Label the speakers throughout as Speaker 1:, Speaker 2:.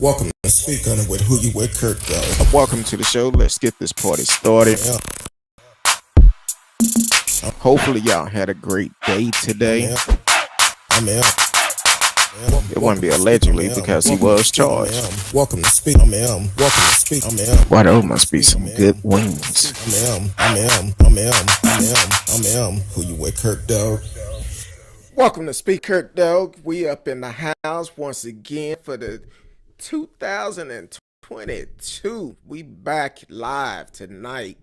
Speaker 1: Welcome to Speak On It with Who You With Kirk, though.
Speaker 2: Welcome to the show. Let's get this party started.
Speaker 1: Yeah,
Speaker 2: Hopefully, y'all had a great day today.
Speaker 1: I'm in.
Speaker 2: It wouldn't be allegedly because he was charged.
Speaker 1: Welcome to Speak. I'm in. Welcome to Speak. I'm in.
Speaker 2: Why, those must be some good wings.
Speaker 1: I'm in. Who You With Kirk, though.
Speaker 2: Welcome to Speak Kirk Dog. We up in the house once again for the 2022. We back live tonight.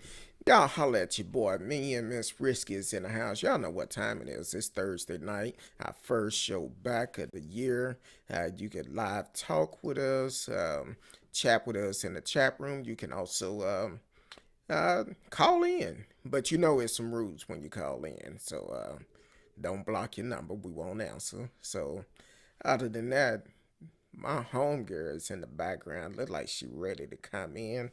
Speaker 2: Y'all holler at your boy. Me and Miss Risky is in the house. Y'all know what time it is. It's Thursday night. Our first show back of the year. You can live talk with us, chat with us in the chat room. You can also call in. But you know it's some rules when you call in. So don't block your number. We won't answer. So other than that, my homegirl is in the background. Look like she ready to come in.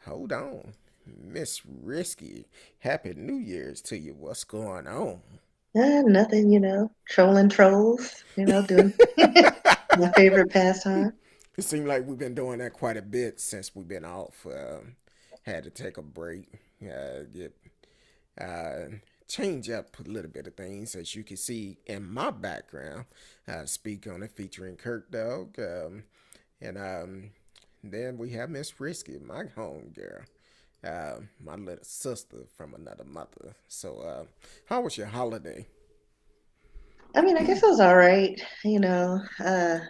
Speaker 2: Hold on. Miss Risky, Happy New Year's to you. What's going on?
Speaker 3: Nothing, trolling trolls, doing my favorite pastime.
Speaker 2: It seems like we've been doing that quite a bit since we've been off. Had to take a break. Get change up a little bit of things, as you can see in my background. Speak on it, featuring Kirk Dog, and then we have Miss Risky, my home girl, my little sister from another mother. So, how was your holiday?
Speaker 3: I mean, I guess I was all right,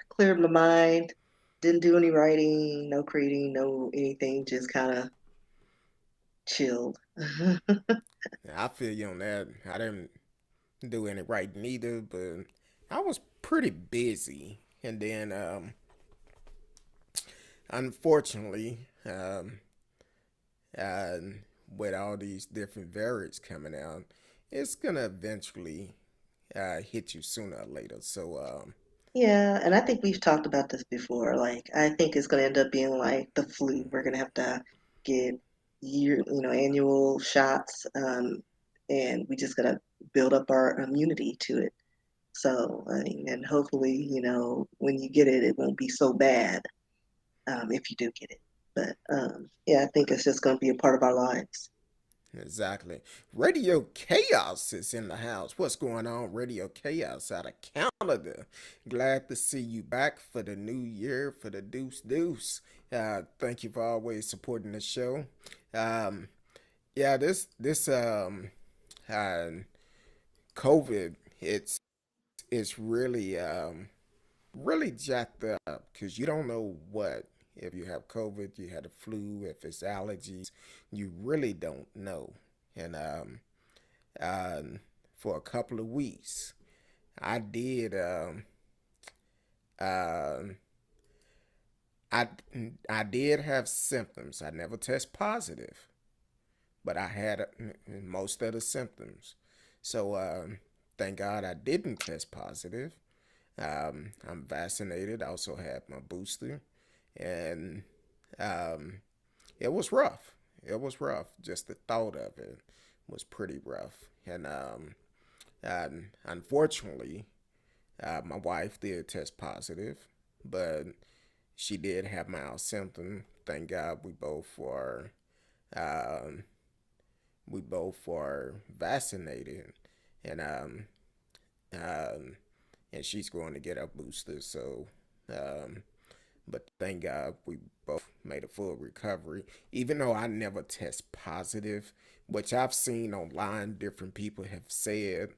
Speaker 3: cleared my mind, didn't do any writing, no creating, no anything, just kind of chilled.
Speaker 2: I feel you on that. I didn't do any writing either, but I was pretty busy. And then, unfortunately, uh, with all these different variants coming out, it's gonna eventually hit you sooner or later. So,
Speaker 3: Yeah, and I think we've talked about this before. Like, I think it's going to end up being like the flu. We're going to have to get annual shots, and we just got to build up our immunity to it. So, I mean, and hopefully, when you get it, it won't be so bad, if you do get it. But yeah, I think it's just going to be a part of our lives.
Speaker 2: exactly. Radio Chaos is in the house. What's going on, Radio Chaos out of Canada? Glad to see you back for the new year, for the Deuce Deuce. Thank you for always supporting the show. Um, yeah, this uh, COVID, it's really jacked up because you don't know what, if you have COVID, you had the flu, if it's allergies, you really don't know. And for a couple of weeks, I did um, I I did have symptoms. I never test positive, but I had most of the symptoms. So thank God I didn't test positive. I'm vaccinated. I also had my booster, and um, it was rough. It was rough. Just the thought of it was pretty rough. And unfortunately, my wife did test positive, but she did have mild symptoms. Thank God um, we both were vaccinated, and um, and she's going to get her booster. So, um, but thank God we both made a full recovery. Even though I never test positive, which I've seen online, different people have said,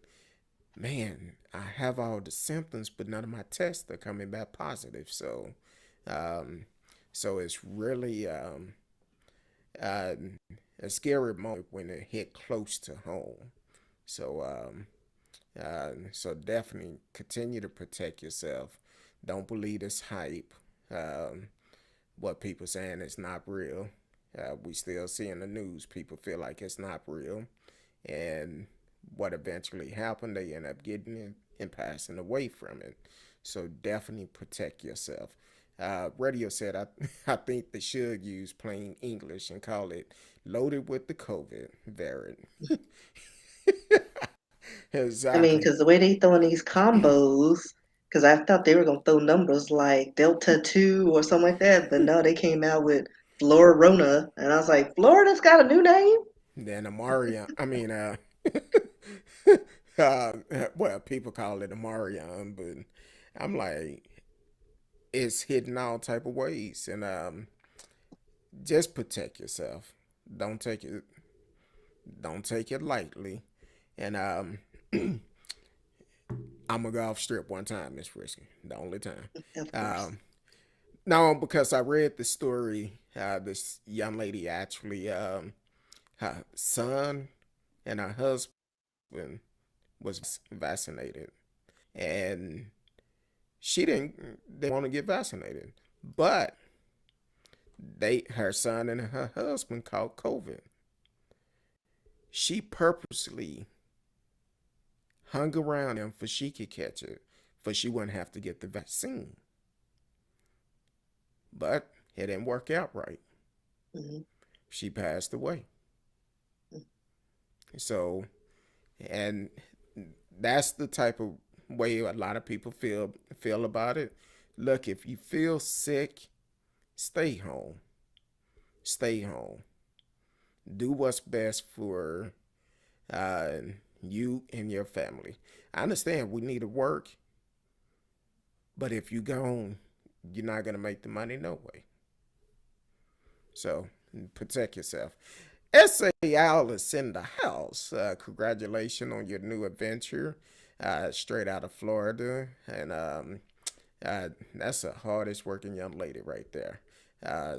Speaker 2: man, I have all the symptoms, but none of my tests are coming back positive. Um, so it's really uh, a scary moment when it hit close to home. So, so definitely continue to protect yourself. Don't believe this hype. Um, what people saying is not real. We still see in the news people feel like it's not real, and what eventually happened, they end up getting it and passing away from it. So definitely protect yourself. Radio said, I think they should use plain English and call it loaded with the COVID variant.
Speaker 3: I mean,
Speaker 2: Exactly.
Speaker 3: because the way they throwing these combos, because I thought they were gonna throw numbers like Delta 2 or something like that, but no, they came out with Florona, and I was like, Florida's got a new name?
Speaker 2: Then Amarion, I mean, well, people call it Amarion, but I'm like, it's hidden all type of ways, and just protect yourself. Don't take it, don't take it lightly, and I'm gonna go off strip one time, Miss Frisky, the only time.
Speaker 3: Of course.
Speaker 2: Um, no, because I read the story. This young lady actually, her son and her husband was vaccinated, and she didn't. They want to get vaccinated, but her son and her husband caught COVID. She purposely hung around him for she could catch it, for she wouldn't have to get the vaccine. But it didn't work out right.
Speaker 3: Hmm.
Speaker 2: She passed away. So, and that's the type of way a lot of people feel about it. Look, if you feel sick, stay home. Stay home. Do what's best for uh, you and your family. I understand we need to work, but if you gone, you're not gonna make the money no way. So protect yourself. S.A. Alice in the house. Congratulations on your new adventure. Straight out of Florida, and that's the hardest working young lady right there.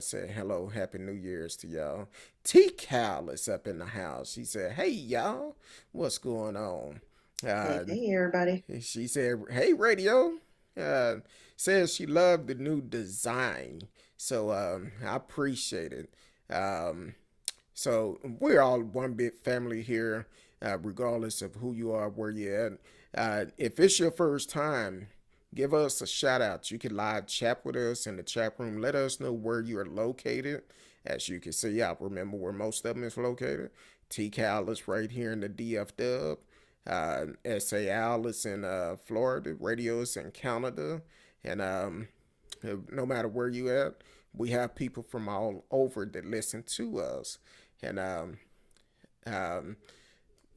Speaker 2: Said hello, happy New Year's to y'all. T Cal is up in the house. She said, "Hey y'all, what's going on?"
Speaker 3: Hey,
Speaker 2: Uh,
Speaker 3: hey, everybody.
Speaker 2: she said, "Hey radio." Uh, Says she loved the new design, so I appreciate it. Um, so we're all one big family here, regardless of who you are, where you're at. If it's your first time, give us a shout out. You can live chat with us in the chat room. Let us know where you are located. As you can see, I remember where most of them is located. T Cal is right here in the DF Dub. SA Al is in Florida. Radio is in Canada. And no matter where you at, we have people from all over that listen to us. And um,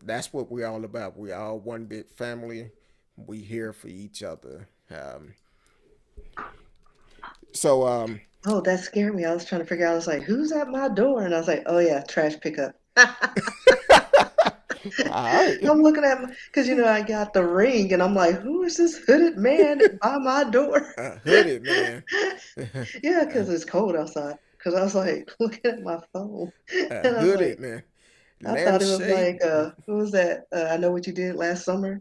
Speaker 2: that's what we're all about. We all one big family. We here for each other. So
Speaker 3: Oh, that scared me. I was trying to figure out, I was like, who's at my door? And I was like, oh, yeah, trash pickup.
Speaker 2: all right,
Speaker 3: I'm looking at my, because I got the ring, and I'm like, who is this hooded man by my door?
Speaker 2: hooded man,
Speaker 3: Yeah, because it's cold outside. Because I was like looking at my phone, and I was
Speaker 2: hooded
Speaker 3: like,
Speaker 2: man,
Speaker 3: I thought it was
Speaker 2: lampshade.
Speaker 3: like, what was that? I Know What You Did Last Summer.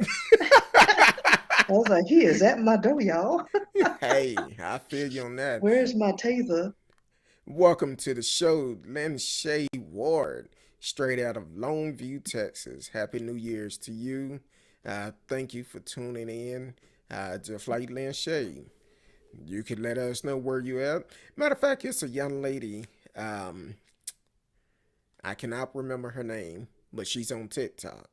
Speaker 3: I was like, he is at my door, y'all.
Speaker 2: Hey, I feel you on that.
Speaker 3: Where's my taser?
Speaker 2: Welcome to the show, Lynn Shay Ward, straight out of Longview, Texas. Happy New Year's to you. Thank you for tuning in. Just like Lynn Shay, you can let us know where you at. Matter of fact, it's a young lady. Um, I cannot remember her name, but she's on TikTok.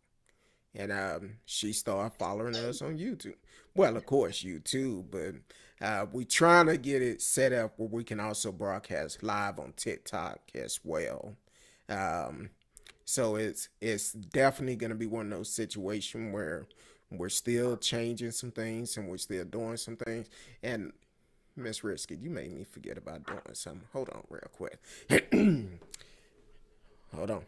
Speaker 2: And she started following us on YouTube. Well, of course, YouTube, but we trying to get it set up where we can also broadcast live on TikTok as well. Um, so it's definitely going to be one of those situations where we're still changing some things and we're still doing some things. And Miss Risky, you made me forget about doing something. Hold on, real quick. Hold on.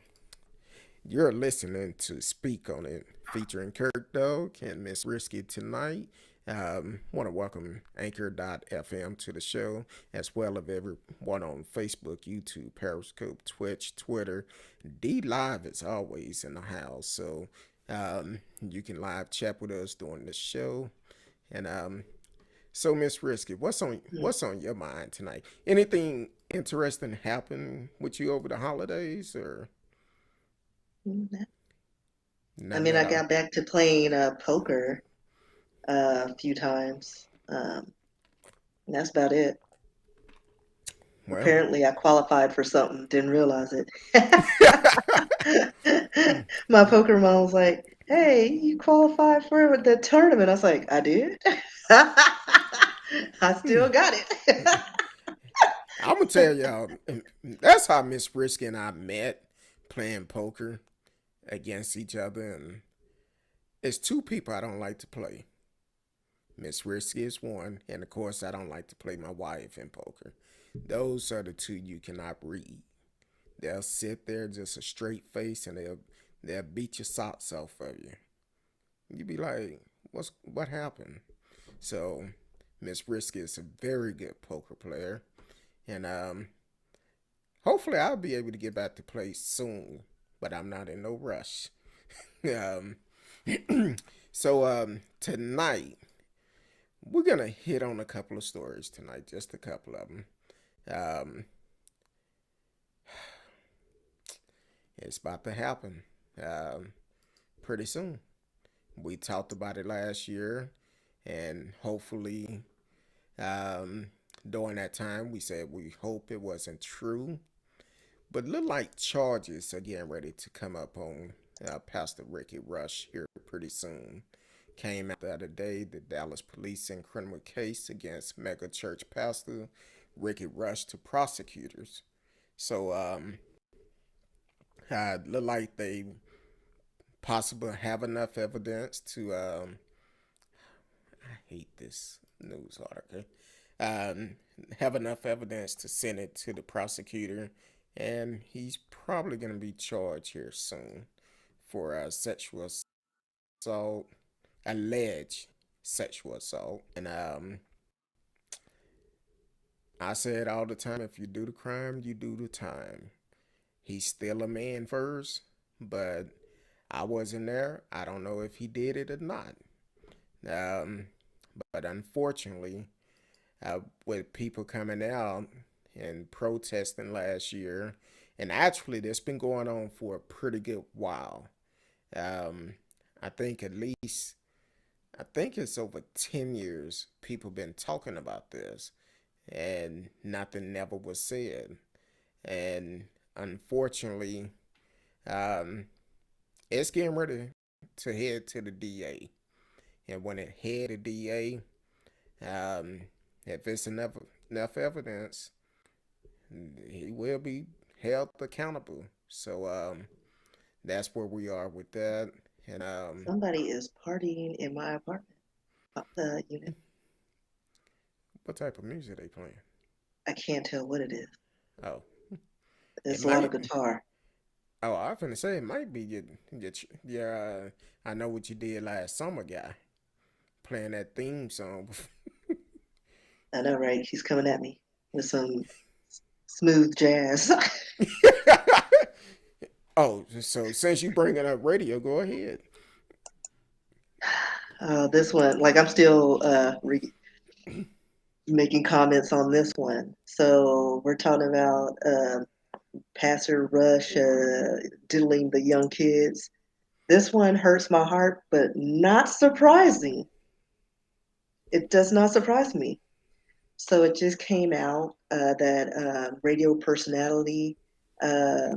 Speaker 2: You're listening to Speak on It, featuring Kirk Dog and Miss Risky tonight. Want to welcome Anchor.fm to the show, as well as everyone on Facebook, YouTube, Periscope, Twitch, Twitter. D Live is always in the house, so you can live chat with us during the show. And So, Miss Risky, what's on your mind tonight? Anything interesting happen with you over the holidays, or
Speaker 3: Mm. I
Speaker 2: nothing
Speaker 3: mean,
Speaker 2: at
Speaker 3: I
Speaker 2: all?
Speaker 3: got back to playing poker a few times. And that's about it.
Speaker 2: Well,
Speaker 3: Apparently, I qualified for something, didn't realize it. My poker mom was like, "Hey, you qualified for the tournament." I was like, "I did." I still got it.
Speaker 2: I'm gonna tell y'all, that's how Miss Risky and I met playing poker against each other, and it's two people I don't like to play. Miss Risky is one, and of course I don't like to play my wife in poker. Those are the two you cannot read. They'll sit there just a straight face, and they'll beat your socks off of you. You be like, what happened? So Miss Risky is a very good poker player, and hopefully I'll be able to get back to play soon, but I'm not in no rush. um, so tonight we're gonna hit on a couple of stories tonight, just a couple of them. Um, it's about to happen pretty soon. We talked about it last year, and hopefully, um, during that time, we said we hope it wasn't true. But look like charges are getting ready to come up on Pastor Ricky Rush here pretty soon. Came out the other day, the Dallas police in criminal case against mega church pastor Ricky Rush to prosecutors. So look like they possibly have enough evidence to I hate this news article. Um, have enough evidence to send it to the prosecutor, and he's probably going to be charged here soon for sexual assault, alleged sexual assault. And I say it all the time: if you do the crime, you do the time. He's still a man first, but I wasn't there. I don't know if he did it or not. Um, but unfortunately, with people coming out and protesting last year, and actually, this has been going on for a pretty good while. Um, I think at least, I think it's over 10 years people been talking about this, and nothing never was said. And unfortunately, um, it's getting ready to head to the DA. And when it head to DA, um, if it's enough evidence, he will be held accountable. So that's where we are with that. And
Speaker 3: Somebody is partying in my apartment unit.
Speaker 2: what type of music they playing?
Speaker 3: I can't tell what it is.
Speaker 2: Oh, it
Speaker 3: It's a lot of
Speaker 2: might.
Speaker 3: guitar.
Speaker 2: Oh, I was gonna say it might be your I know what you did last summer, guy, playing that theme song.
Speaker 3: I know, right? He's coming at me with some smooth jazz.
Speaker 2: Oh, so since you bringing up radio, go ahead.
Speaker 3: This one, like I'm still making comments on this one. So we're talking about Pastor Rush diddling the young kids. This one hurts my heart, but not surprising. It does not surprise me. So it just came out that radio personality uh,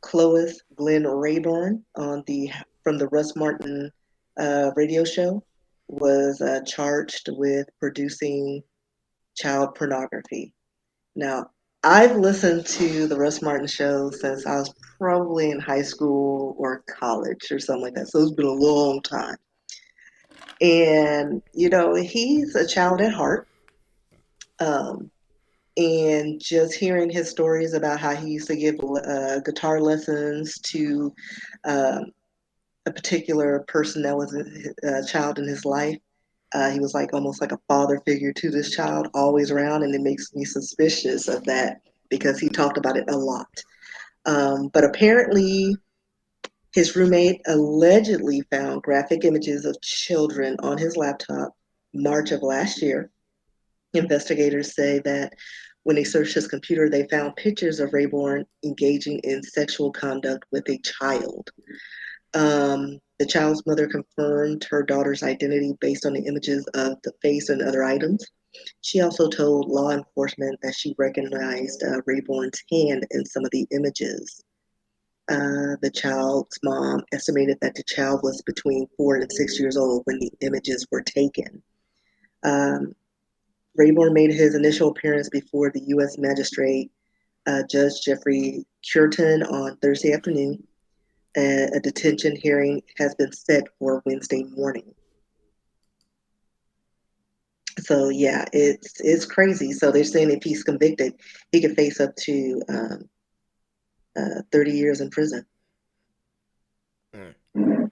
Speaker 3: Clois Glenn Rayburn on the from the Russ Martin radio show was charged with producing child pornography. Now, I've listened to the Russ Martin show since I was probably in high school or college or something like that. So it's been a long time. And, he's a child at heart. Um, and just hearing his stories about how he used to give guitar lessons to um, a particular person that was a child in his life. He was like almost like a father figure to this child, always around, and it makes me suspicious of that because he talked about it a lot. But apparently, his roommate allegedly found graphic images of children on his laptop March of last year. Investigators say that when they searched his computer, they found pictures of Rayborn engaging in sexual conduct with a child. The child's mother confirmed her daughter's identity based on the images of the face and other items. She also told law enforcement that she recognized Rayborn's hand in some of the images. The child's mom estimated that the child was between 4 and 6 years old when the images were taken. Um, Rayborn made his initial appearance before the U.S. magistrate Judge Jeffrey Curtin on Thursday afternoon. A detention hearing has been set for Wednesday morning. So yeah, it's crazy. So they're saying if he's convicted, he could face up to 30 years in prison.
Speaker 2: Mm,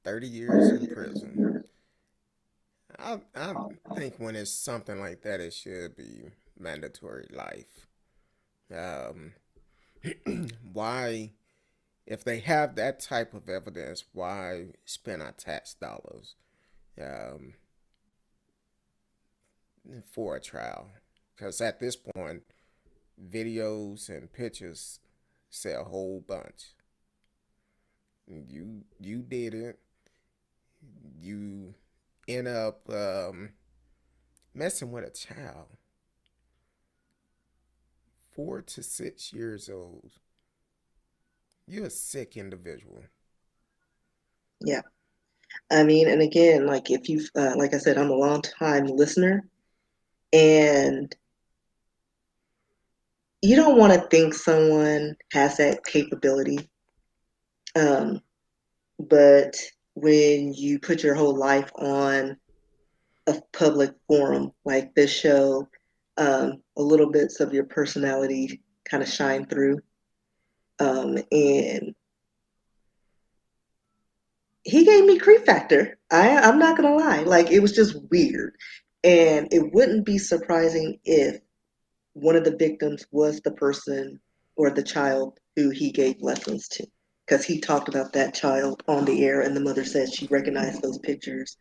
Speaker 2: 30 years in prison. I think when it's something like that, it should be mandatory life. Um, why, if they have that type of evidence, why spend our tax dollars um, for a trial? Because at this point, videos and pictures say a whole bunch. You did it. You end up messing with a child, 4 to 6 years old. You're a sick individual.
Speaker 3: Yeah, I mean, and again, like if you, like I said, I'm a long time listener, and you don't want to think someone has that capability, um, but when you put your whole life on a public forum like this show, a little bits of your personality kind of shine through. And he gave me creep factor. I'm not gonna lie, like it was just weird, and it wouldn't be surprising if one of the victims was the person or the child who he gave lessons to, because he talked about that child on the air, and the mother said she recognized those pictures.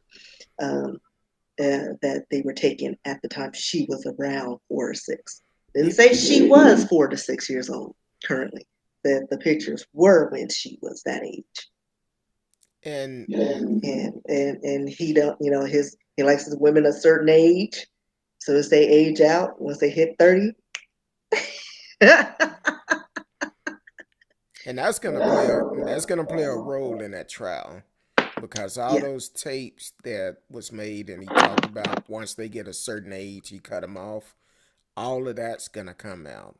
Speaker 3: Um, that they were taken at the time she was around 4 or 6. Didn't say she was 4 to 6 years old currently. That the pictures were when she was that age.
Speaker 2: And
Speaker 3: And he don't, his he likes his women a certain age. So as they age out, once they hit 30.
Speaker 2: and that's gonna play a role in that trial because all
Speaker 3: Yeah,
Speaker 2: those tapes that was made and he talked about once they get a certain age he cut them off. All of that's gonna come out.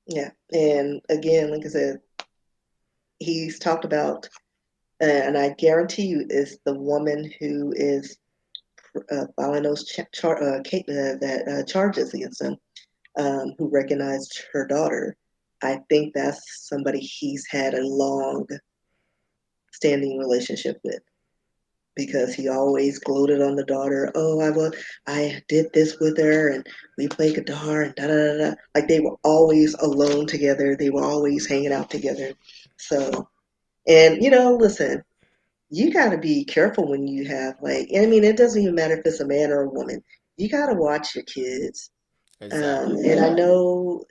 Speaker 3: yeah. And again, like I said, he's talked about, and I guarantee you, is the woman who is filing those charges against him, who recognized her daughter. I think that's somebody he's had a long standing relationship with, because he always gloated on the daughter. Oh, I did this with her, and we played guitar, and da da da da. Like they were always alone together. They were always hanging out together. So, and listen, you got to be careful when you have, like, I mean, it doesn't even matter if it's a man or a woman. You got to watch your kids.
Speaker 2: Exactly.
Speaker 3: And I know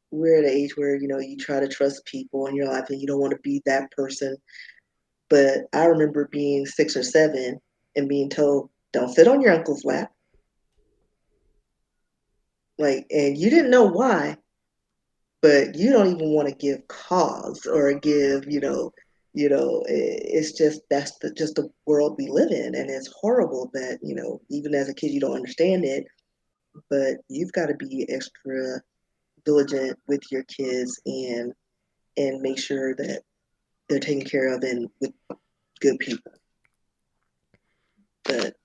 Speaker 3: we're at an age where you try to trust people in your life, and you don't want to be that person. But I remember being 6 or 7 and being told, "Don't sit on your uncle's lap," like, and you didn't know why, but you don't even want to give cause or give, it's just that's just the world we live in, and it's horrible that even as a kid you don't understand it, but you've got to be extra diligent with your kids, and make sure that they're taken care of and with good people. But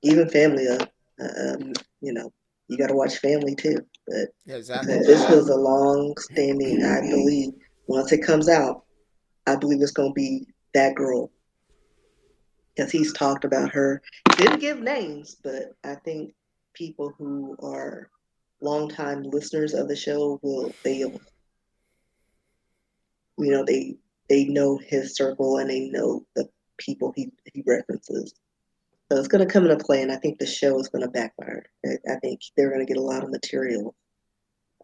Speaker 3: even family, you know, you got to watch family too. But
Speaker 2: Exactly.
Speaker 3: this was a long-standing. I believe once it comes out, I believe it's going to be that girl, because he's talked about her. Didn't give names, but I think people who are longtime listeners of the show they'll they know his circle, and they know the people he references. So it's going to come into play, and I think the show is going to backfire. I think they're going to get a lot of material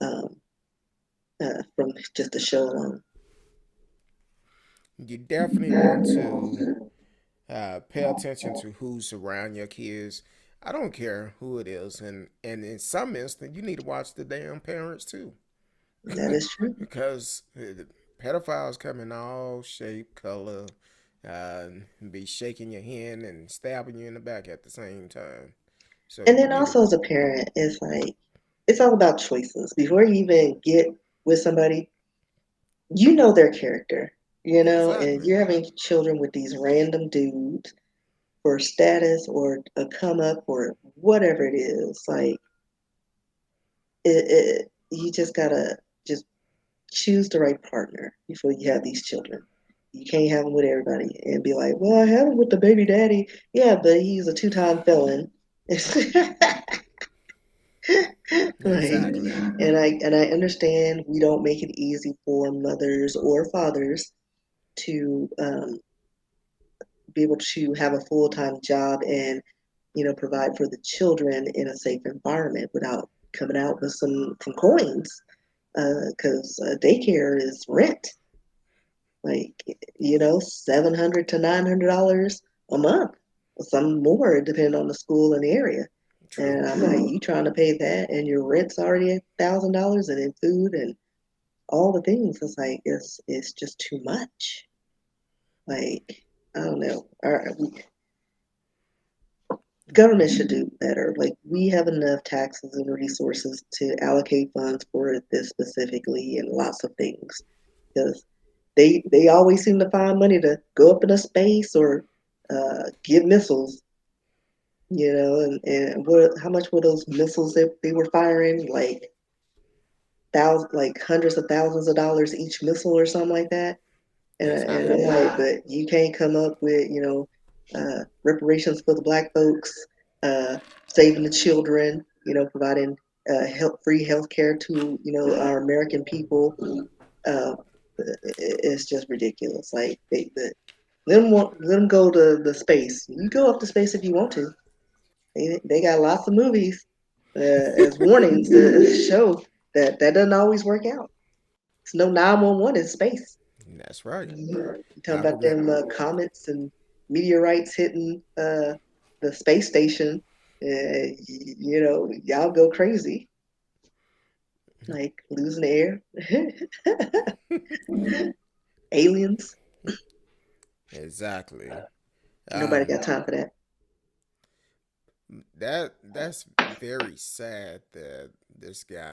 Speaker 3: um, from just the show alone.
Speaker 2: You definitely want to pay attention to who's around your kids. I don't care who it is, and in some instance, you need to watch the damn parents too,
Speaker 3: That is true.
Speaker 2: because pedophiles come in all shape, color, uh, be shaking your hand and stabbing you in the back at the same time. So
Speaker 3: And
Speaker 2: you
Speaker 3: then
Speaker 2: need to.
Speaker 3: also as a parent, it's like it's all about choices. Before you even get with somebody, you know their character, and
Speaker 2: Exactly.
Speaker 3: you're having children with these random dudes for status or a come up or whatever it is. Like you just gotta just choose the right partner before you have these children. You can't have them with everybody and be like, well, I have him with the baby daddy. Yeah, but he's a two-time felon. Like,
Speaker 2: Exactly.
Speaker 3: and I understand we don't make it easy for mothers or fathers to be able to have a full-time job and provide for the children in a safe environment without coming out with some coins because daycare is rent, like 700 to $900 a month, or some more depending on the school and the area.
Speaker 2: True.
Speaker 3: And I'm like, you trying to pay that, and your rent's already $1,000, and in food and all the things. It's like it's just too much. Like I don't know. Government should do better. Like we have enough taxes and resources to allocate funds for this specifically and lots of things because they always seem to find money to go up into space or get missiles. And how much were those missiles that they were firing? Like like hundreds of thousands of dollars each missile or something like that. And I'm
Speaker 2: Exactly.
Speaker 3: like, but you can't come up with, reparations for the black folks, saving the children, providing free health care to, our American people. Uh, it's just ridiculous. Like let them go to the space. You go up to space if you want to. They got lots of movies as warnings to show that doesn't always work out. It's no 911 in space.
Speaker 2: That's right.
Speaker 3: You talking
Speaker 2: I
Speaker 3: about
Speaker 2: remember.
Speaker 3: them comets and meteorites hitting the space station? Y'all go crazy, like losing the air. Aliens.
Speaker 2: Exactly.
Speaker 3: Nobody
Speaker 2: Um,
Speaker 3: got time for that.
Speaker 2: that's very sad that this guy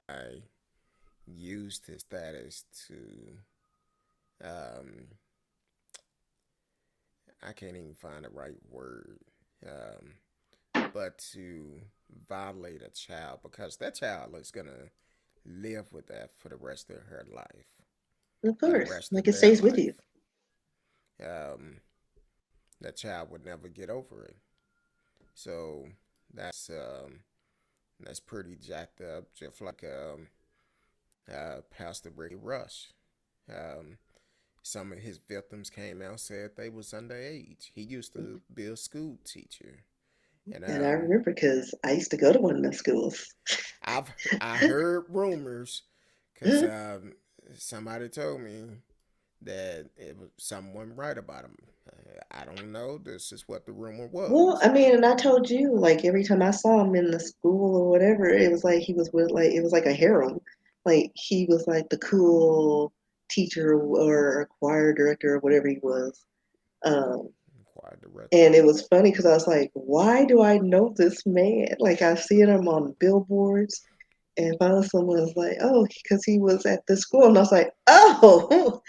Speaker 2: used his status to um I can't even find the right word. Um but to violate a child because that child is gonna live with that for the rest of her life.
Speaker 3: Of
Speaker 2: For the
Speaker 3: course,
Speaker 2: rest
Speaker 3: like
Speaker 2: of
Speaker 3: it
Speaker 2: their
Speaker 3: stays with you.
Speaker 2: life. Um that child would never get over it. So that's pretty jacked up, just like Pastor Ricky Rush. Um, some of his victims came out said they was underage. He used to be a school teacher, and
Speaker 3: And I remember because I used to go to one of those schools.
Speaker 2: I've I heard rumors because somebody told me that it was someone right about him. I don't know. This is what the rumor
Speaker 3: Well,
Speaker 2: was.
Speaker 3: I mean, and I told you, like every time I saw him in the school or whatever, it was like he was with like it was like a harem. Like he was like the cool teacher or choir director or whatever he was. Um,
Speaker 2: Choir director.
Speaker 3: and it was funny because I was like, why do I know this man? Like I've seen him on billboards, and finally someone was like, oh, because he was at this school, and I was like, oh,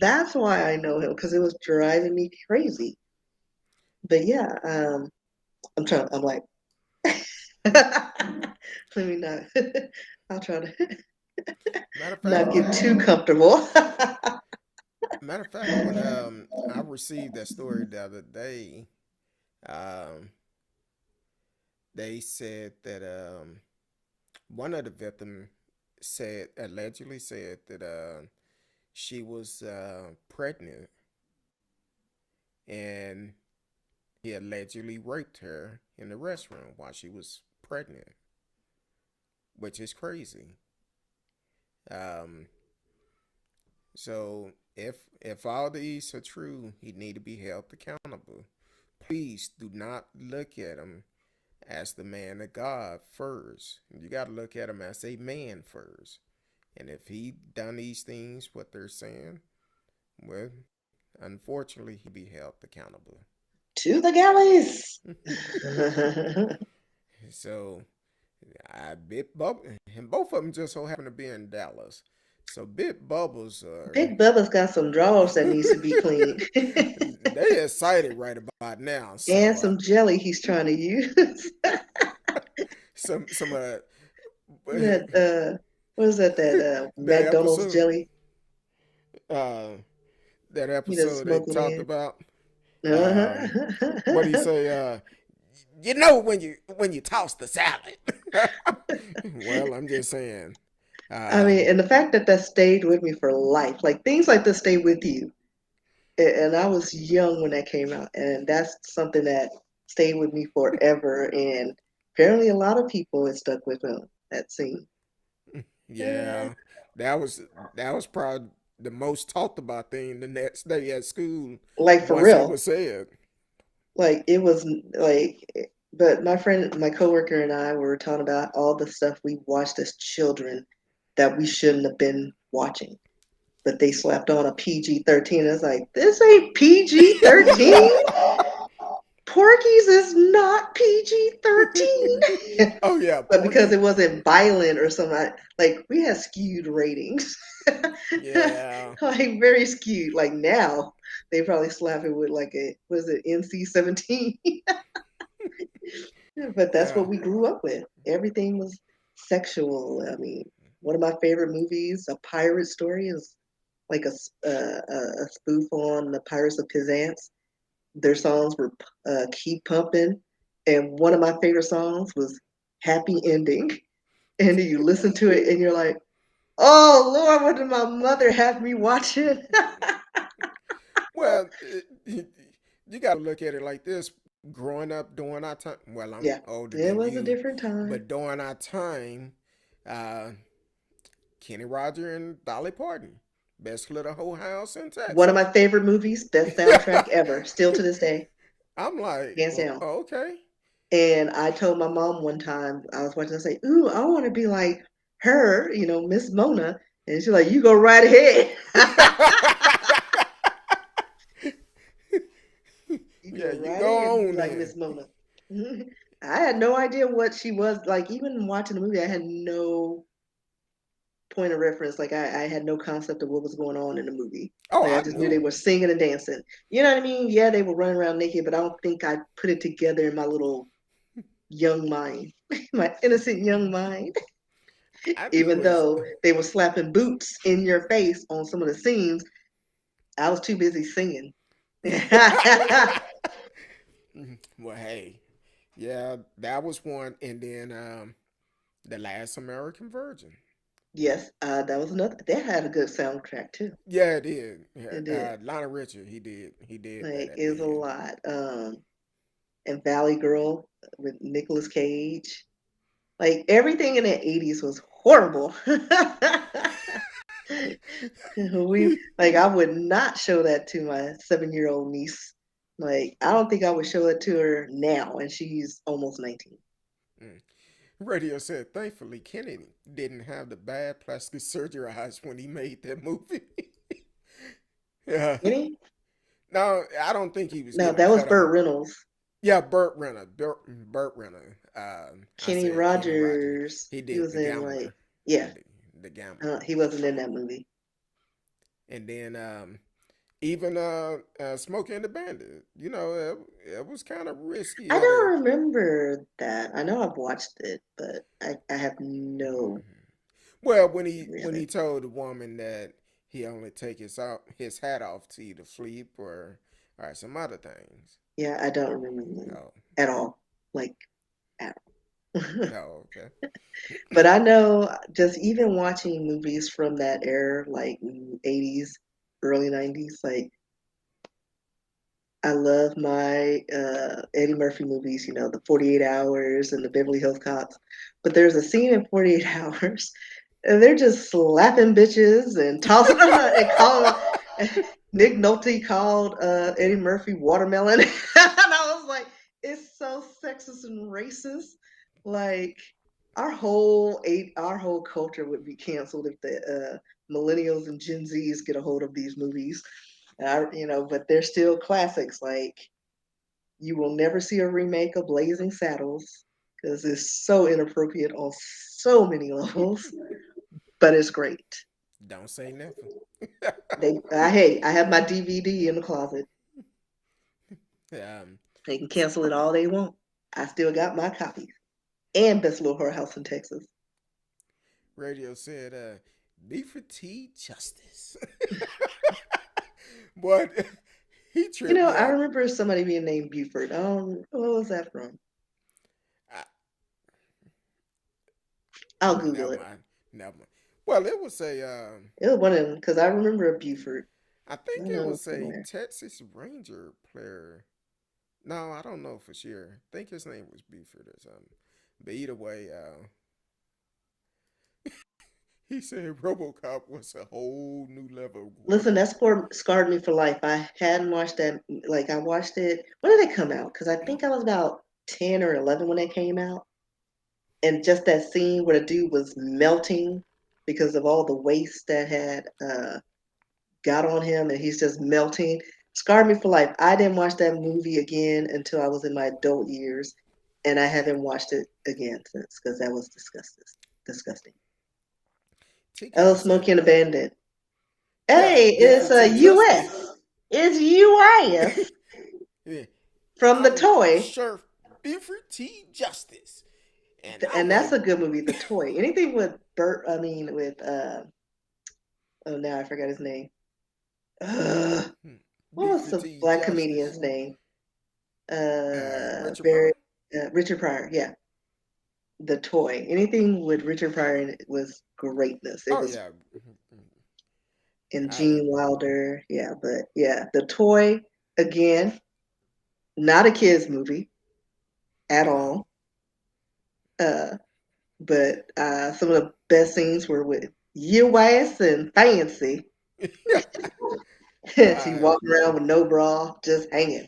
Speaker 3: that's why I know him because it was driving me crazy. But yeah, I'm like. Let me not. I'll try to
Speaker 2: Matter of fact,
Speaker 3: not get
Speaker 2: when
Speaker 3: too comfortable.
Speaker 2: Matter of fact, when I received that story the other day, um, they said that one of the victims said allegedly said that she was pregnant and he allegedly raped her in the restroom while she was pregnant, which is crazy. Um, so if all these are true, he need to be held accountable. Please do not look at him as the man of God first. You got to look at him as a man first. And if he done these things, what they're saying, well, unfortunately, he be held accountable.
Speaker 3: To the galleys.
Speaker 2: So I bit Bubble, and both of them just so happen to be in Dallas. So Bit Bubbles are
Speaker 3: Big Bubba's got some drawers that needs to be cleaned.
Speaker 2: they excited right about now.
Speaker 3: And
Speaker 2: So
Speaker 3: some jelly he's trying to use.
Speaker 2: some
Speaker 3: That what is that? That
Speaker 2: that
Speaker 3: McDonald's
Speaker 2: episode
Speaker 3: jelly.
Speaker 2: uh that
Speaker 3: He doesn't
Speaker 2: episode they
Speaker 3: smoke it
Speaker 2: talked
Speaker 3: in.
Speaker 2: about what he
Speaker 3: Uh-huh.
Speaker 2: say you know when you toss the salad. Well, I'm just saying.
Speaker 3: I mean,
Speaker 2: Um,
Speaker 3: and the fact that that stayed with me for life, like things like this stay with you. And I was young when that came out, and that's something that stayed with me forever. And apparently, a lot of people it stuck with them. That scene, Eh,
Speaker 2: yeah, that was that was probably the most talked about thing the next day at school
Speaker 3: like for
Speaker 2: once it
Speaker 3: real,
Speaker 2: was said.
Speaker 3: like it was like. But my friend, my coworker, and I were talking about all the stuff we watched as children that we shouldn't have been watching. But they slapped on a PG-13. It's like this ain't PG-13. Porky's is not PG-13.
Speaker 2: Oh yeah,
Speaker 3: But because
Speaker 2: Porky.
Speaker 3: it wasn't violent or something, like we had skewed ratings.
Speaker 2: Yeah,
Speaker 3: Like very skewed. Like now they probably slap it with like a was it NC-17? But that's
Speaker 2: yeah.
Speaker 3: what we grew up with. Everything was sexual. I mean, one of my favorite movies, A Pirate Story, is like a spoof on the Pirates of Penzance. Their songs were "Keep Pumping," and one of my favorite songs was "Happy Ending." And you listen to it, and you're like, "Oh Lord, what did my mother have me watching?"
Speaker 2: Well, you got to look at it like this. Growing up during our time, well, I'm
Speaker 3: Yeah,
Speaker 2: older
Speaker 3: it
Speaker 2: than
Speaker 3: was a
Speaker 2: you,
Speaker 3: different time.
Speaker 2: but during our time, uh, Kenny Roger and Dolly Parton, best little whole house in
Speaker 3: One of
Speaker 2: Texas.
Speaker 3: my favorite movies, best soundtrack ever, still to this day,
Speaker 2: I'm like,
Speaker 3: hands
Speaker 2: well,
Speaker 3: down.
Speaker 2: okay.
Speaker 3: And I told my mom one time I was watching, I say, "Ooh, I want to be like her, Miss Mona." And she's like, "You go right ahead." You
Speaker 2: Yeah,
Speaker 3: go
Speaker 2: you
Speaker 3: right ahead and
Speaker 2: go
Speaker 3: be
Speaker 2: on
Speaker 3: like
Speaker 2: then.
Speaker 3: Miss Mona. I had no idea what she was like. Even watching the movie, I had no point of reference. Like I had no concept of what was going on in the movie.
Speaker 2: Oh,
Speaker 3: Like I
Speaker 2: I
Speaker 3: just knew they
Speaker 2: knew.
Speaker 3: were singing and dancing. You know what I mean? Yeah, they were running around naked, but I don't think I put it together in my little young mind, my innocent young mind.
Speaker 2: I
Speaker 3: Even
Speaker 2: knew as
Speaker 3: though they were slapping boots in your face on some of the scenes, I was too busy singing.
Speaker 2: well, hey, yeah, that was one, and then the Last American Virgin.
Speaker 3: Yes, that was another. They had a good soundtrack too.
Speaker 2: Yeah, it did. Yeah,
Speaker 3: It did.
Speaker 2: Lionel Richie, he did that
Speaker 3: Like
Speaker 2: at
Speaker 3: it
Speaker 2: the
Speaker 3: was a
Speaker 2: end.
Speaker 3: lot. And Valley Girl with Nicolas Cage. Like everything in the 80s was horrible. We like I would not show that to my 7-year-old niece. Like I don't think I would show it to her now, and she's almost 19.
Speaker 2: Mm. Radio said, thankfully, Kennedy didn't have the bad plastic surgery eyes when he made that movie. Yeah.
Speaker 3: Any?
Speaker 2: No, I don't think he was
Speaker 3: No,
Speaker 2: getting
Speaker 3: that was
Speaker 2: cut
Speaker 3: Burt
Speaker 2: off.
Speaker 3: Reynolds.
Speaker 2: Yeah, Burt Renner. Burt Renner. I
Speaker 3: Kenny
Speaker 2: said Kenny Rogers.
Speaker 3: Rogers.
Speaker 2: He
Speaker 3: He
Speaker 2: did
Speaker 3: was
Speaker 2: the
Speaker 3: in like
Speaker 2: gambler.
Speaker 3: yeah.
Speaker 2: The gambler.
Speaker 3: He wasn't in that movie.
Speaker 2: And then even Smokey and the Bandit. It was kind of risky
Speaker 3: I
Speaker 2: of
Speaker 3: don't
Speaker 2: it.
Speaker 3: remember that. I know I've watched it, but I have no
Speaker 2: Well, when he
Speaker 3: memory.
Speaker 2: told the woman that he only take his hat off to either sleep or some other things.
Speaker 3: Yeah, I don't remember the movie
Speaker 2: Oh,
Speaker 3: at all. Like at all.
Speaker 2: no, okay.
Speaker 3: But I know just even watching movies from that era, like 80s, early 90s, like I love my Eddie Murphy movies, the 48 Hours and the Beverly Hills Cops. But there's a scene in 48 Hours, and they're just slapping bitches and tossing and calling. Nick Nolte called Eddie Murphy watermelon, and I was like, it's so sexist and racist. Like our whole culture would be canceled if the millennials and Gen Zs get a hold of these movies. But they're still classics. Like you will never see a remake of Blazing Saddles because it's so inappropriate on so many levels, but it's great.
Speaker 2: Don't say nothing.
Speaker 3: Hey, I have my DVD in the closet.
Speaker 2: um,
Speaker 3: They can
Speaker 2: s-
Speaker 3: cancel it all they want. I still got my copies. And Best Little Whorehouse in Texas.
Speaker 2: radio said, "B for T justice." But he tripped me
Speaker 3: I
Speaker 2: out.
Speaker 3: remember somebody being named Buford. What was that from?
Speaker 2: I,
Speaker 3: I'll Google
Speaker 2: never
Speaker 3: it.
Speaker 2: mind. Never mind. Well, it was a.
Speaker 3: It was one of them because I remember a Buford.
Speaker 2: I
Speaker 3: I
Speaker 2: think it
Speaker 3: know
Speaker 2: was a
Speaker 3: somewhere.
Speaker 2: Texas Ranger player. No, I don't know for sure. I think his name was Buford or something. But either way, he said RoboCop was a whole new level of
Speaker 3: Listen,
Speaker 2: gross.
Speaker 3: that scarred me for life. I hadn't watched that. Like, I watched it. When did it come out? Because I think I was about 10 or 11 when it came out. And just that scene where the dude was melting because of all the waste that had got on him and he's just melting scarred me for life. I didn't watch that movie again until I was in my adult years. And I haven't watched it again since because that was disgusting. Disgusting.
Speaker 2: T
Speaker 3: Oh,
Speaker 2: Cow said,
Speaker 3: Smokey and the Bandit.
Speaker 2: yeah,
Speaker 3: Hey,
Speaker 2: B
Speaker 3: it's
Speaker 2: for
Speaker 3: a
Speaker 2: T justice.
Speaker 3: US. It's US
Speaker 2: Yeah,
Speaker 3: from the
Speaker 2: I'm
Speaker 3: toy.
Speaker 2: Sheriff B for T justice. And I'm
Speaker 3: And
Speaker 2: a
Speaker 3: that's a good movie, the toy. Anything with Bert, I mean, with, oh, now I forgot his name. Ugh. What
Speaker 2: B
Speaker 3: was
Speaker 2: for
Speaker 3: the
Speaker 2: T
Speaker 3: black
Speaker 2: justice.
Speaker 3: comedian's name?
Speaker 2: Richard
Speaker 3: Very,
Speaker 2: Pryor.
Speaker 3: Richard Pryor. Yeah, the toy. Anything with Richard Pryor in it was greatness. It
Speaker 2: Oh
Speaker 3: was
Speaker 2: yeah.
Speaker 3: in
Speaker 2: I
Speaker 3: Gene Wilder. Yeah, but yeah, the toy again. Not a kids movie at
Speaker 2: no.
Speaker 3: all. Uh, but some of the best scenes were with US and Fancy. She
Speaker 2: uh,
Speaker 3: walking around with no bra, just hanging.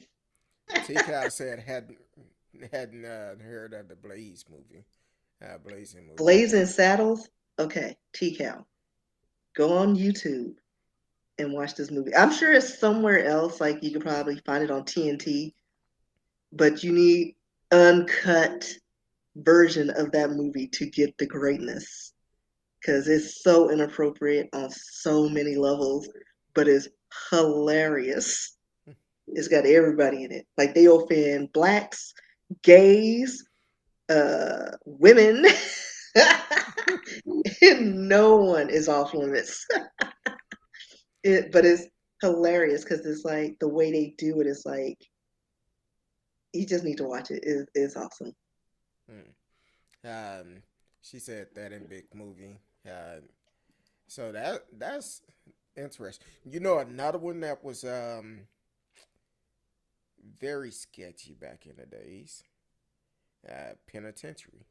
Speaker 2: T Cow said hadn't heard of the Blaze movie. Blazing movie.
Speaker 3: Blazing Saddles. Okay, T-Cow. Go on YouTube and watch this movie. I'm sure it's somewhere else. Like you could probably find it on TNT, but you need uncut version of that movie to get the greatness because it's so inappropriate on so many levels, but it's hilarious. It's got everybody in it. Like they offend blacks, gays, women. No one is off limits. But it's hilarious because it's like the way they do it is like you just need to watch it. It's awesome.
Speaker 2: Hmm. Um, she said that in big movie. So that's interesting. You know, another one that was very sketchy back in the days. Penitentiary.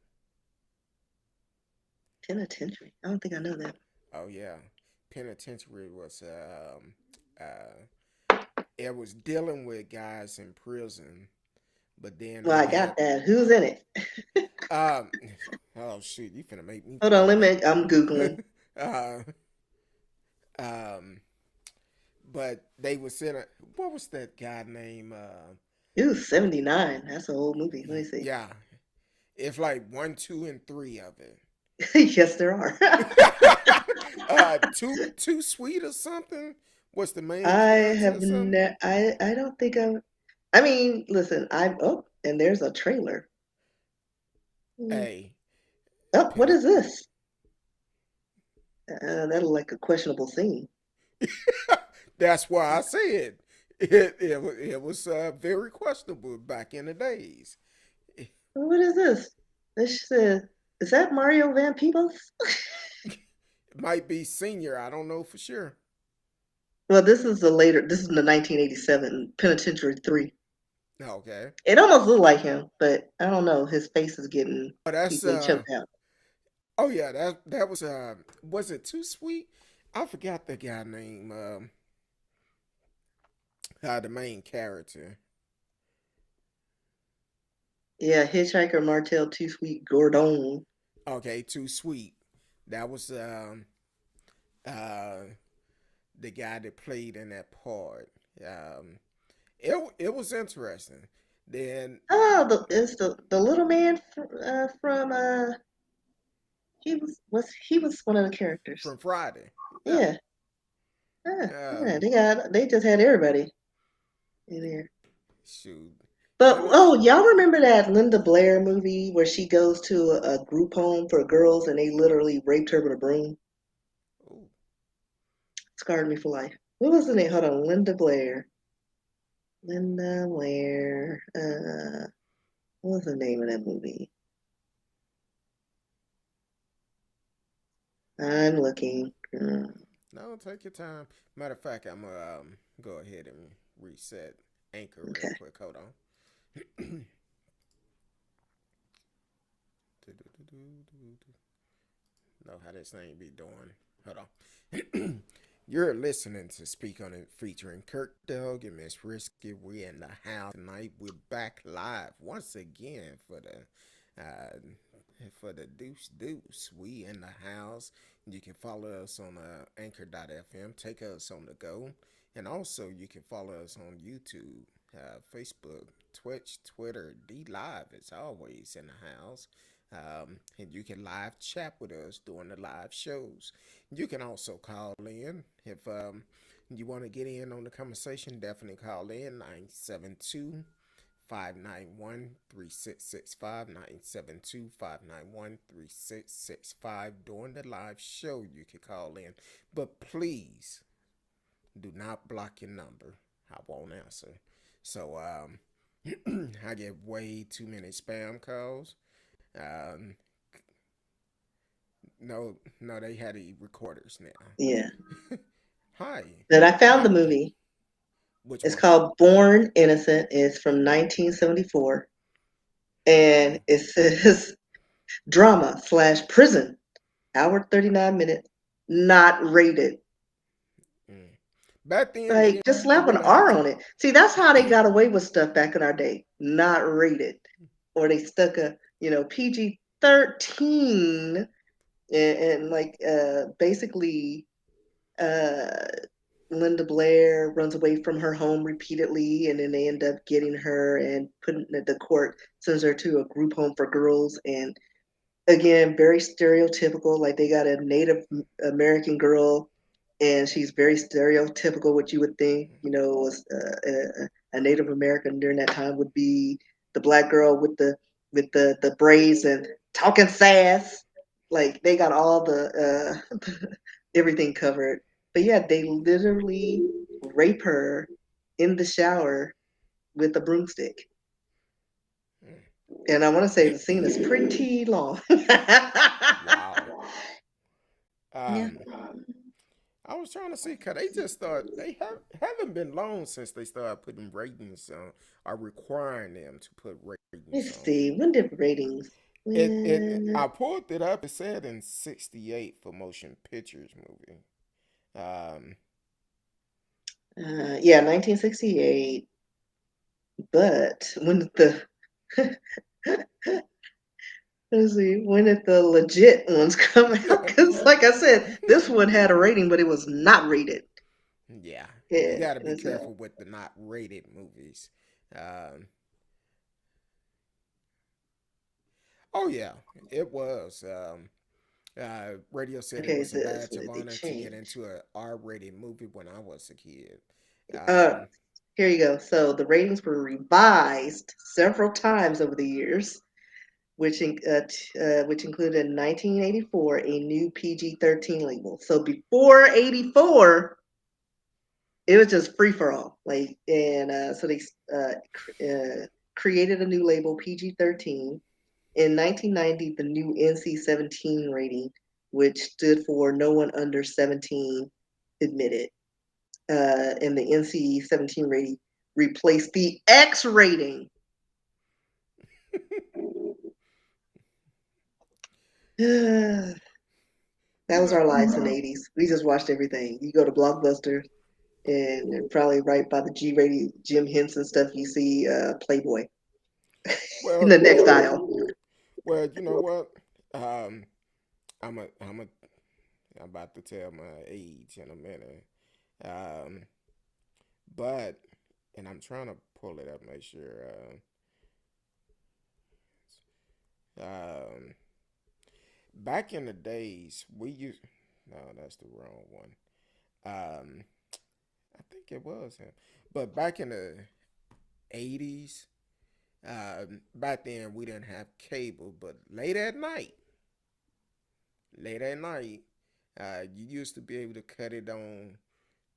Speaker 3: Penitentiary. I don't think I know that.
Speaker 2: Oh yeah, Penitentiary was it was dealing with guys in prison, but then
Speaker 3: Well,
Speaker 2: they
Speaker 3: I
Speaker 2: had
Speaker 3: got that. Who's in it?
Speaker 2: um oh shit, you finna make me
Speaker 3: Hold on,
Speaker 2: pull it
Speaker 3: I'm Googling.
Speaker 2: up. Um, but they was in a what was that guy name?
Speaker 3: It was 79. That's an old movie. Let me see.
Speaker 2: Yeah, it's like one, two, and three of it.
Speaker 3: Yes, there are.
Speaker 2: Too sweet or something. What's the main
Speaker 3: I
Speaker 2: character
Speaker 3: have
Speaker 2: or something?
Speaker 3: I don't think I mean, listen, and there's a trailer. Hmm.
Speaker 2: Hey,
Speaker 3: Oh, what
Speaker 2: Penit.
Speaker 3: is this? That look like a questionable scene.
Speaker 2: That's why I said it was very questionable back in the days. It
Speaker 3: What is this? This is that Mario Van Peebles?
Speaker 2: might be senior. I don't know for sure.
Speaker 3: Well, this is the later. This is the 1987 Penitentiary 3.
Speaker 2: Okay.
Speaker 3: It almost looked like him, but I don't know. His face is getting
Speaker 2: Oh, that's
Speaker 3: easily choked out.
Speaker 2: oh yeah, that was it Too Sweet? I forgot the guy name. The main character.
Speaker 3: Yeah, Hitchhiker Martel Too Sweet Gordon.
Speaker 2: Okay, Too Sweet. That was uh the guy that played in that part. Um, it was interesting. Then
Speaker 3: Oh, it's the little man from he was one of the characters.
Speaker 2: from Friday. Yeah.
Speaker 3: Yeah, yeah.
Speaker 2: Um,
Speaker 3: They just had everybody in there.
Speaker 2: shoot.
Speaker 3: But
Speaker 2: It was.
Speaker 3: oh, y'all remember that Linda Blair movie where she goes to a group home for girls and they literally raped her with a broom?
Speaker 2: Ooh,
Speaker 3: Scarred me for life. What was the name? Hold on, Linda Blair. Linda Blair. What was the name of that movie? I'm looking.
Speaker 2: no, take your time. Matter of fact, I'm gonna go ahead and reset Anchor real
Speaker 3: Okay.
Speaker 2: quick. Hold on. Know how this thing be doing. Hold on. You're listening to Speak on It featuring Kirk Doug and Miss Risky. We in the house tonight. We're back live once again for the Deuce Deuce. We in the house. You can follow us on Anchor.fm. Take us on the go. And also you can follow us on YouTube, Facebook, Twitch, Twitter, D Live is always in the house. And you can live chat with us during the live shows. You can also call in if you want to get in on the conversation. Definitely call in 972 591 3665 972 591 3665 during the live show. You can call in, but please do not block your number. I won't answer. So I get way too many spam calls. um, no, no, they had the recorders now.
Speaker 3: Yeah.
Speaker 2: Hi,
Speaker 3: Then I found the
Speaker 2: hi.
Speaker 3: movie.
Speaker 2: Which
Speaker 3: It's
Speaker 2: one?
Speaker 3: called Born Innocent. It's from 1974.
Speaker 2: Mm,
Speaker 3: And it says drama slash prison. Hour 39 minutes. Not rated.
Speaker 2: mm. Back then, you
Speaker 3: Like,
Speaker 2: didn't
Speaker 3: just slap an
Speaker 2: really have
Speaker 3: R
Speaker 2: to.
Speaker 3: on it. See, that's how they got away with stuff back in our day. Not rated. Or they stuck a, PG 13 and like basically uh Linda Blair runs away from her home repeatedly, and then they end up getting her and putting the court sends her to a group home for girls. And again, very stereotypical. Like they got a Native American girl, and she's very stereotypical. What you would think, was a Native American during that time would be the black girl with the braids and talking sass. Like they got all the everything covered. But yeah, they literally rape her in the shower with a broomstick.
Speaker 2: Mm.
Speaker 3: And I want to say the scene is pretty long. Yeah.
Speaker 2: Wow. Um, I was trying to see, cause they just thought haven't been long since they started putting ratings on, or requiring them to put ratings
Speaker 3: Let's
Speaker 2: on.
Speaker 3: see. When did ratings?
Speaker 2: I pulled it up. It said in '68 for motion pictures movie. Um,
Speaker 3: Yeah, 1968. But when did the let's see, when did the legit ones come out? Because, like I said, this one had a rating, but it was not rated.
Speaker 2: yeah, you
Speaker 3: Yeah,
Speaker 2: got to be
Speaker 3: it's
Speaker 2: careful with the not rated movies. Um, oh yeah, it was. Radio said it
Speaker 3: okay.
Speaker 2: was
Speaker 3: Is
Speaker 2: a
Speaker 3: this?
Speaker 2: badge
Speaker 3: What
Speaker 2: of
Speaker 3: did they
Speaker 2: honor to get
Speaker 3: change?
Speaker 2: into a R-rated movie when I was a kid.
Speaker 3: Uh,
Speaker 2: Um,
Speaker 3: Here you go. So the ratings were revised several times over the years, which included in 1984 a new PG-13 label. So before '84, it was just free for all. Like, and so they created a new label, PG-13. In 1990, the new NC-17 rating, which stood for no one under 17 admitted. and the NC-17 rating replaced the X rating. That
Speaker 2: You
Speaker 3: was
Speaker 2: know,
Speaker 3: our lives in the 80s. We just watched everything. You go to Blockbuster, and probably right by the G-rated Jim Henson stuff, you see Playboy in
Speaker 2: well,
Speaker 3: the next aisle.
Speaker 2: you know what? Um, I'm about to tell my age in a minute. Um, but and I'm trying to pull it up, make sure. Um, back in the days, we used. No, that's the wrong one. Um, I think it was him. But back in the '80s, back then we didn't have cable. But late at night, you used to be able to cut it on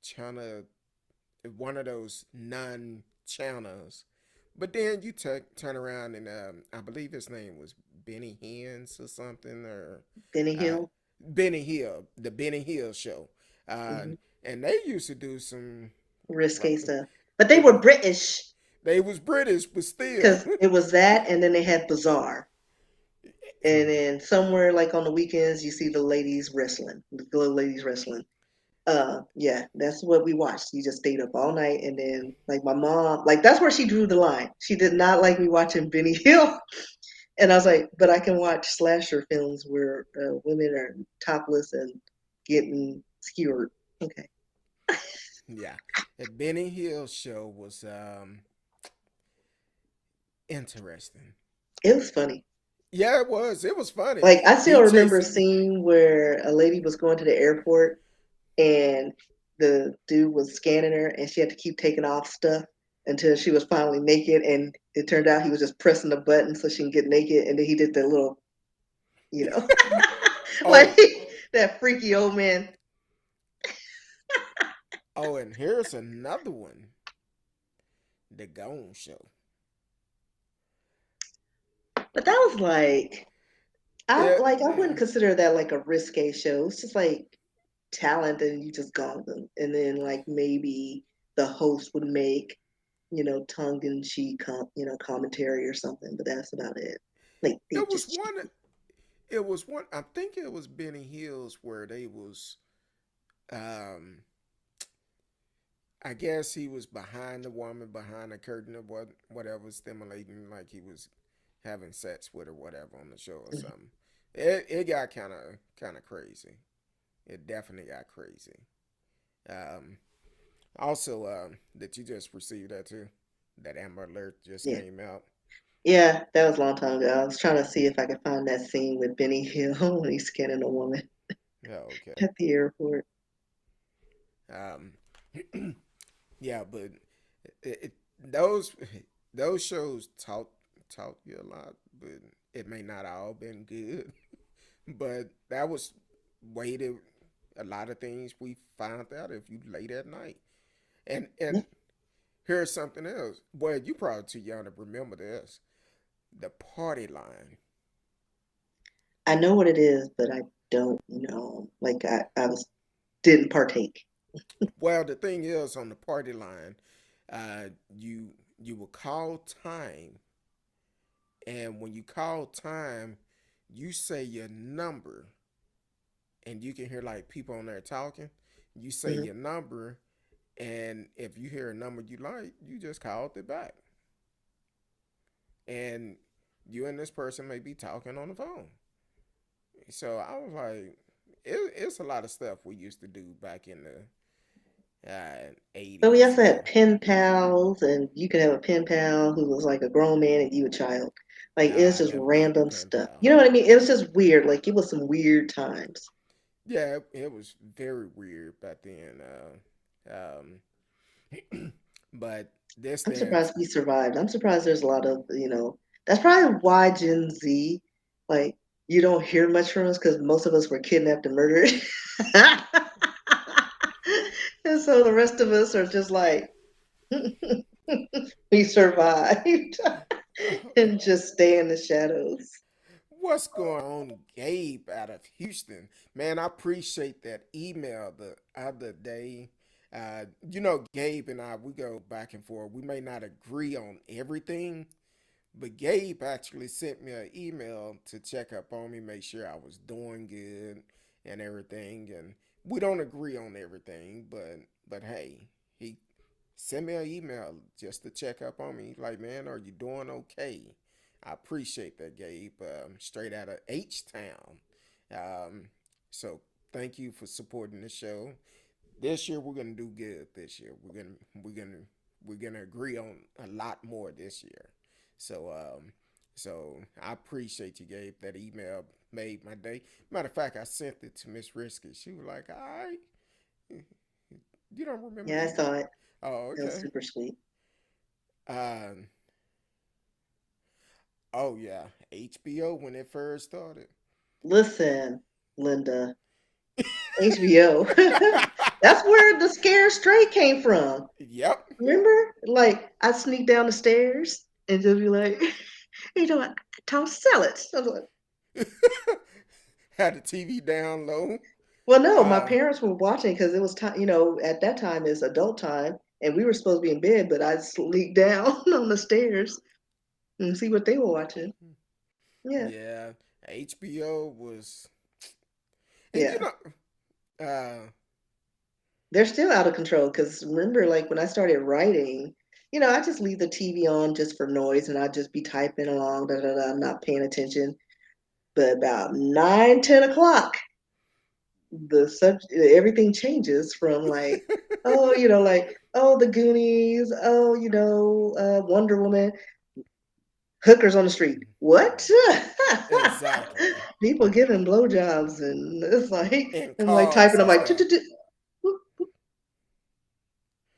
Speaker 2: channel, one of those non-channels. But then you turn around and I believe his name was Benny Hins or something, or
Speaker 3: Benny
Speaker 2: uh,
Speaker 3: Hill.
Speaker 2: Benny Hill, the Benny Hill show.
Speaker 3: Hmm.
Speaker 2: And they used to do some,
Speaker 3: Risque
Speaker 2: right,
Speaker 3: stuff. But they were British
Speaker 2: they was British, but still.
Speaker 3: because it was that, and then they had Bazaar. And then somewhere like on the weekends, you see the ladies wrestling, the little ladies wrestling. Yeah, that's what we watched. You just stayed up all night, and then like my mom, like that's where she drew the line. She did not like me watching Benny Hill, and I was like, but I can watch slasher films where women are topless and getting skewered. Okay,
Speaker 2: Yeah, the Benny Hill show was interesting.
Speaker 3: it was funny.
Speaker 2: Yeah, it was. It was funny.
Speaker 3: Like I
Speaker 2: He
Speaker 3: still remember a
Speaker 2: chasing.
Speaker 3: scene where a lady was going to the airport and the dude was scanning her and she had to keep taking off stuff until she was finally naked, and it turned out he was just pressing the button so she can get naked, and then he did the little, you know, like
Speaker 2: Oh,
Speaker 3: that freaky old man.
Speaker 2: oh, and here's another one. The Gone Show.
Speaker 3: But that was like
Speaker 2: Yeah,
Speaker 3: I wouldn't consider that like a risque show. It's just like talent and you just got them. And then like maybe the host would make, tongue in cheek commentary or something, but that's about it. Like they
Speaker 2: it was
Speaker 3: just
Speaker 2: one. It was one. I think it was Benny Hills where they was. Um, I guess he was behind the woman, behind the curtain or whatever, stimulating, like he was having sex with or whatever on the show or something. It got kind of crazy. It definitely got crazy. Um, Also, that you just received that too. That Amber Alert just
Speaker 3: yeah.
Speaker 2: came out.
Speaker 3: Yeah, that was a long time ago. I was trying to see if I could find that scene with Benny Hill when he's scanning a woman
Speaker 2: Oh, okay.
Speaker 3: at the airport.
Speaker 2: Um, yeah, but those those shows taught you a lot, but it may not all been good. But that was way to a lot of things we found out if you late at night. And
Speaker 3: Yeah.
Speaker 2: here's something else. Well, you probably too young to remember this. The party line.
Speaker 3: I know what it is, but I don't know. Like I was didn't partake.
Speaker 2: Well, the thing is, on the party line, you will call time, and when you call time, you say your number, and you can hear like people on there talking. You say
Speaker 3: Hmm.
Speaker 2: your number, and if you hear a number you like, you just call it back, and you and this person may be talking on the phone. So I was like, it's a lot of stuff we used to do back in the
Speaker 3: But we
Speaker 2: 80s
Speaker 3: also
Speaker 2: and
Speaker 3: had pen pals, and you could have a pen pal who was like a grown man and you a child. Like it was
Speaker 2: I
Speaker 3: just
Speaker 2: never did the
Speaker 3: random
Speaker 2: pen
Speaker 3: stuff.
Speaker 2: pal.
Speaker 3: You know what I mean? It was just weird. Like it was some weird times.
Speaker 2: Yeah, it was very weird back then. But this
Speaker 3: I'm
Speaker 2: then,
Speaker 3: surprised we survived. I'm surprised there's a lot of, that's probably why Gen Z, like, you don't hear much from us because most of us were kidnapped and murdered. And so the rest of us are just like, we survived and just stay in the shadows.
Speaker 2: what's going on, Gabe out of Houston? Man, I appreciate that email the other day. Gabe and I, we go back and forth. We may not agree on everything, but Gabe actually sent me an email to check up on me, make sure I was doing good and everything. And we don't agree on everything, but hey, he sent me an email just to check up on me. Like, man, are you doing okay? I appreciate that, Gabe. Straight out of H Town. Um, so thank you for supporting the show. This year we're gonna do good. This year we're gonna agree on a lot more this year. So so I appreciate you, Gabe. That email made my day. Matter of fact, I sent it to Miss Risky. She was like, "All right, you don't remember
Speaker 3: Yeah, I
Speaker 2: that?"
Speaker 3: saw it.
Speaker 2: Oh,
Speaker 3: It was
Speaker 2: okay.
Speaker 3: super sweet.
Speaker 2: Um, oh yeah, HBO when it first started.
Speaker 3: Listen, Linda, HBO. That's where the scare straight came from.
Speaker 2: Yep.
Speaker 3: Remember? Like, I'd sneak down the stairs and just be like, I toss salads. I was like,
Speaker 2: Had the TV down low.
Speaker 3: well, no, my
Speaker 2: Uh,
Speaker 3: parents were watching because it was time, at that time it's adult time and we were supposed to be in bed, but I'd sneak down on the stairs and see what they were watching. Yeah,
Speaker 2: yeah, HBO was, and
Speaker 3: yeah.
Speaker 2: uh,
Speaker 3: They're still out of control because remember, like when I started writing, I just leave the TV on just for noise and I'd just be typing along, da da da, not paying attention. But about 9, 10 o'clock, everything changes from like, oh, like, oh, the Goonies, oh, Wonder Woman, hookers on the street. What?
Speaker 2: exactly,
Speaker 3: People giving blowjobs and it's like
Speaker 2: in
Speaker 3: I'm like
Speaker 2: cars
Speaker 3: typing. I'm
Speaker 2: and
Speaker 3: like,
Speaker 2: stuff.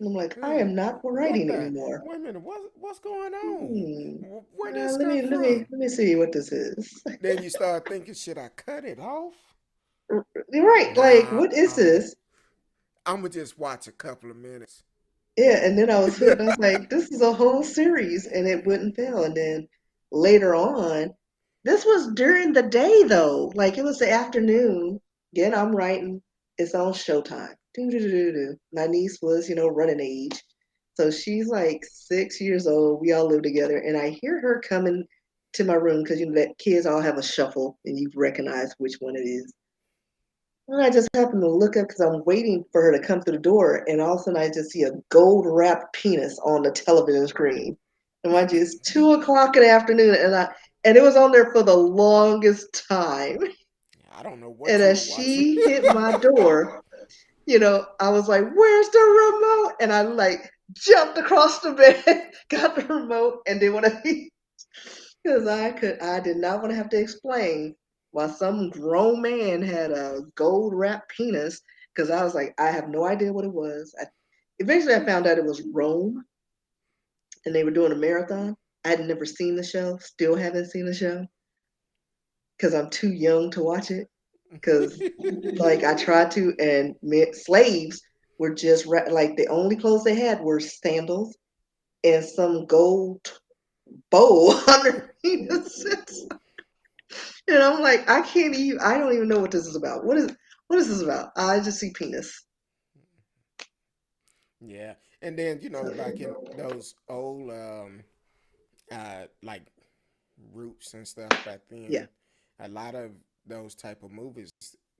Speaker 3: and I'm like, I
Speaker 2: Uh,
Speaker 3: am not
Speaker 2: what
Speaker 3: writing
Speaker 2: the?
Speaker 3: anymore.
Speaker 2: Wait a minute. What's going on?
Speaker 3: Hmm.
Speaker 2: Where this
Speaker 3: Let
Speaker 2: come
Speaker 3: me let me
Speaker 2: from?
Speaker 3: let me see what this is.
Speaker 2: Then you start thinking, should I cut it off?
Speaker 3: You're right. Like,
Speaker 2: Nah,
Speaker 3: what is this?
Speaker 2: I'm gonna just watch a couple of minutes.
Speaker 3: Yeah, and then I was hooked. I was like, this is a whole series, and it wouldn't fail. And then later on, this was during the day though. Like it was the afternoon. Again, I'm writing. It's on Showtime. Do do do do do. My niece was, running age, so she's like 6 years old. We all live together, and I hear her coming to my room because that kids all have a shuffle, and you recognize which one it is. And I just happened to look up because I'm waiting for her to come through the door, and all of a sudden I just see a gold wrapped penis on the television screen. And mind you, it's 2 o'clock in the afternoon, and it was on there for the longest time.
Speaker 2: I don't know what
Speaker 3: And
Speaker 2: you were
Speaker 3: as
Speaker 2: watching.
Speaker 3: she hit my door, I was like, "Where's the remote?" And I like jumped across the bed, got the remote, and then when I because I did not want to have to explain why some grown man had a gold wrapped penis. Because I was like, I have no idea what it was. Eventually, I found out it was Rome, and they were doing a marathon. I had never seen the show, still haven't seen the show because I'm too young to watch it. Because like I tried to, and slaves were just like the only clothes they had were sandals and some gold bowl underneath the. And I'm like, I don't even know what this is about. What is this about? I just see penis.
Speaker 2: Yeah, and then
Speaker 3: So
Speaker 2: like in those old like roots and stuff back
Speaker 3: yeah.
Speaker 2: then, a lot of those type of movies,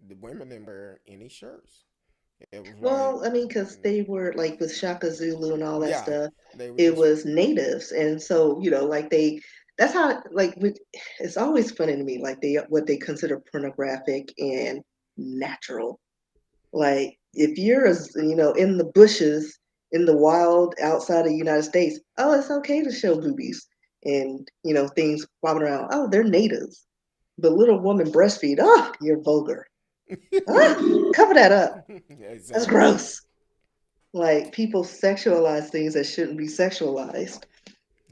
Speaker 2: the women didn't wear any shirts. It was like,
Speaker 3: Well, I mean, because they were like with Shaka Zulu and all that
Speaker 2: yeah,
Speaker 3: stuff,
Speaker 2: they were
Speaker 3: it
Speaker 2: just
Speaker 3: was natives, and so like that's how it's always funny to me, like what they consider pornographic and natural. Like if you're in the bushes in the wild outside of the United States, oh, it's okay to show boobies and things bobbing around. Oh, they're natives. But little woman breastfeed. Oh, you're vulgar. Cover that up. That's
Speaker 2: exactly,
Speaker 3: gross. Like people sexualize things that shouldn't be sexualized.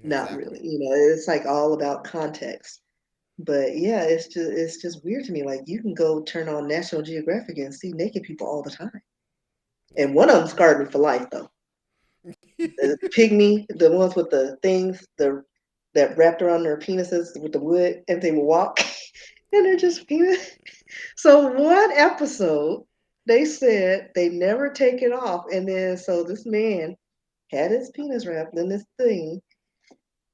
Speaker 3: Not
Speaker 2: exactly.
Speaker 3: really. It's like all about context. But yeah, it's just weird to me. Like you can go turn on National Geographic and see naked people all the time.
Speaker 2: Yep.
Speaker 3: And one of them scarred me for life though. The pygmy, the ones with the things, the that wrapped around their penises with the wood, and they would walk, and they're just penis. So one episode, They said they never take it off, and then so this man had his penis wrapped in this thing,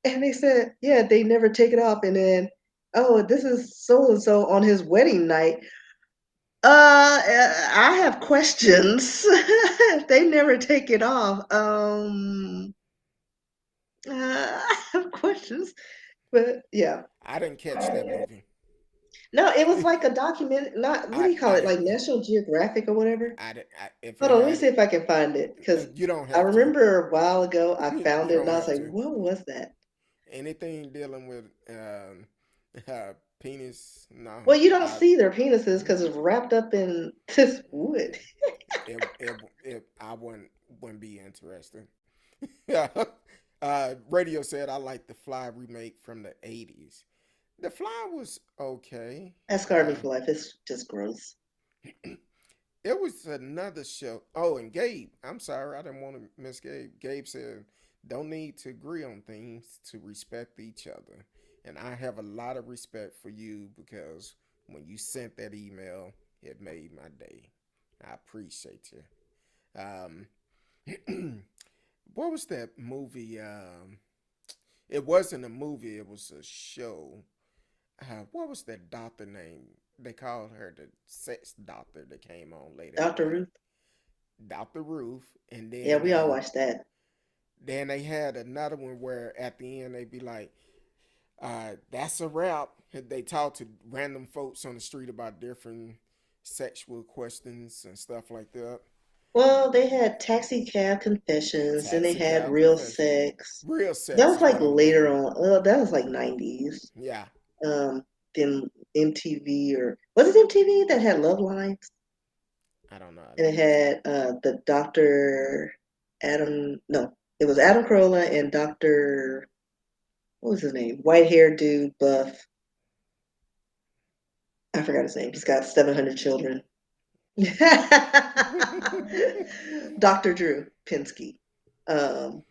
Speaker 3: and they said, yeah, they never take it off, and then, oh, this is so and so on his wedding night. I have questions. They never take it off. I have questions, but yeah.
Speaker 2: I didn't catch that movie.
Speaker 3: No, it was like a document. Not what do you call
Speaker 2: I
Speaker 3: it?
Speaker 2: didn't.
Speaker 3: Like National Geographic or whatever.
Speaker 2: If
Speaker 3: Hold
Speaker 2: it
Speaker 3: on, let me
Speaker 2: had
Speaker 3: see
Speaker 2: it,
Speaker 3: if I can find it because
Speaker 2: you don't
Speaker 3: I
Speaker 2: have to.
Speaker 3: remember a while ago I found
Speaker 2: You
Speaker 3: it and
Speaker 2: don't
Speaker 3: I was
Speaker 2: have
Speaker 3: like,
Speaker 2: to.
Speaker 3: what was that?
Speaker 2: Anything dealing with penis, no.
Speaker 3: Well, you don't
Speaker 2: I
Speaker 3: see their penises because it's wrapped up in this wood.
Speaker 2: I wouldn't be interested. Yeah. Radio said I like the Fly remake from the '80s. The Fly was okay.
Speaker 3: That scarred me for life. It's just gross.
Speaker 2: It was another show. Oh, and Gabe. I'm sorry, I didn't want to miss Gabe. Gabe said, "Don't need to agree on things to respect each other." And I have a lot of respect for you because when you sent that email, it made my day. I appreciate you. Um, what was that movie? It wasn't a movie. It was a show. What was that doctor name? They called her the sex doctor that came on late at
Speaker 3: Dr.
Speaker 2: night.
Speaker 3: Ruth.
Speaker 2: Dr. Ruth, and
Speaker 3: Yeah, we all watched that.
Speaker 2: then they had another one where at the end they'd be like, "That's a wrap." They talk to random folks on the street about different sexual questions and stuff like that.
Speaker 3: Well, they had Taxi Cab Confessions and they
Speaker 2: Taxi
Speaker 3: had
Speaker 2: cab
Speaker 3: Real
Speaker 2: confession.
Speaker 3: Sex.
Speaker 2: Real
Speaker 3: That
Speaker 2: sex
Speaker 3: was
Speaker 2: is
Speaker 3: like
Speaker 2: what I'm
Speaker 3: later
Speaker 2: thinking.
Speaker 3: on. That was like 90s.
Speaker 2: Yeah,
Speaker 3: Um, then MTV or was it MTV that had Love Lines?
Speaker 2: I don't know. I
Speaker 3: And it
Speaker 2: didn't watch that.
Speaker 3: had the Dr. Adam, no, it was Adam Carolla and Dr. What was his name? White haired dude, buff. I forgot his name. He's got 700 children. Dr. Drew Pinsky. Um,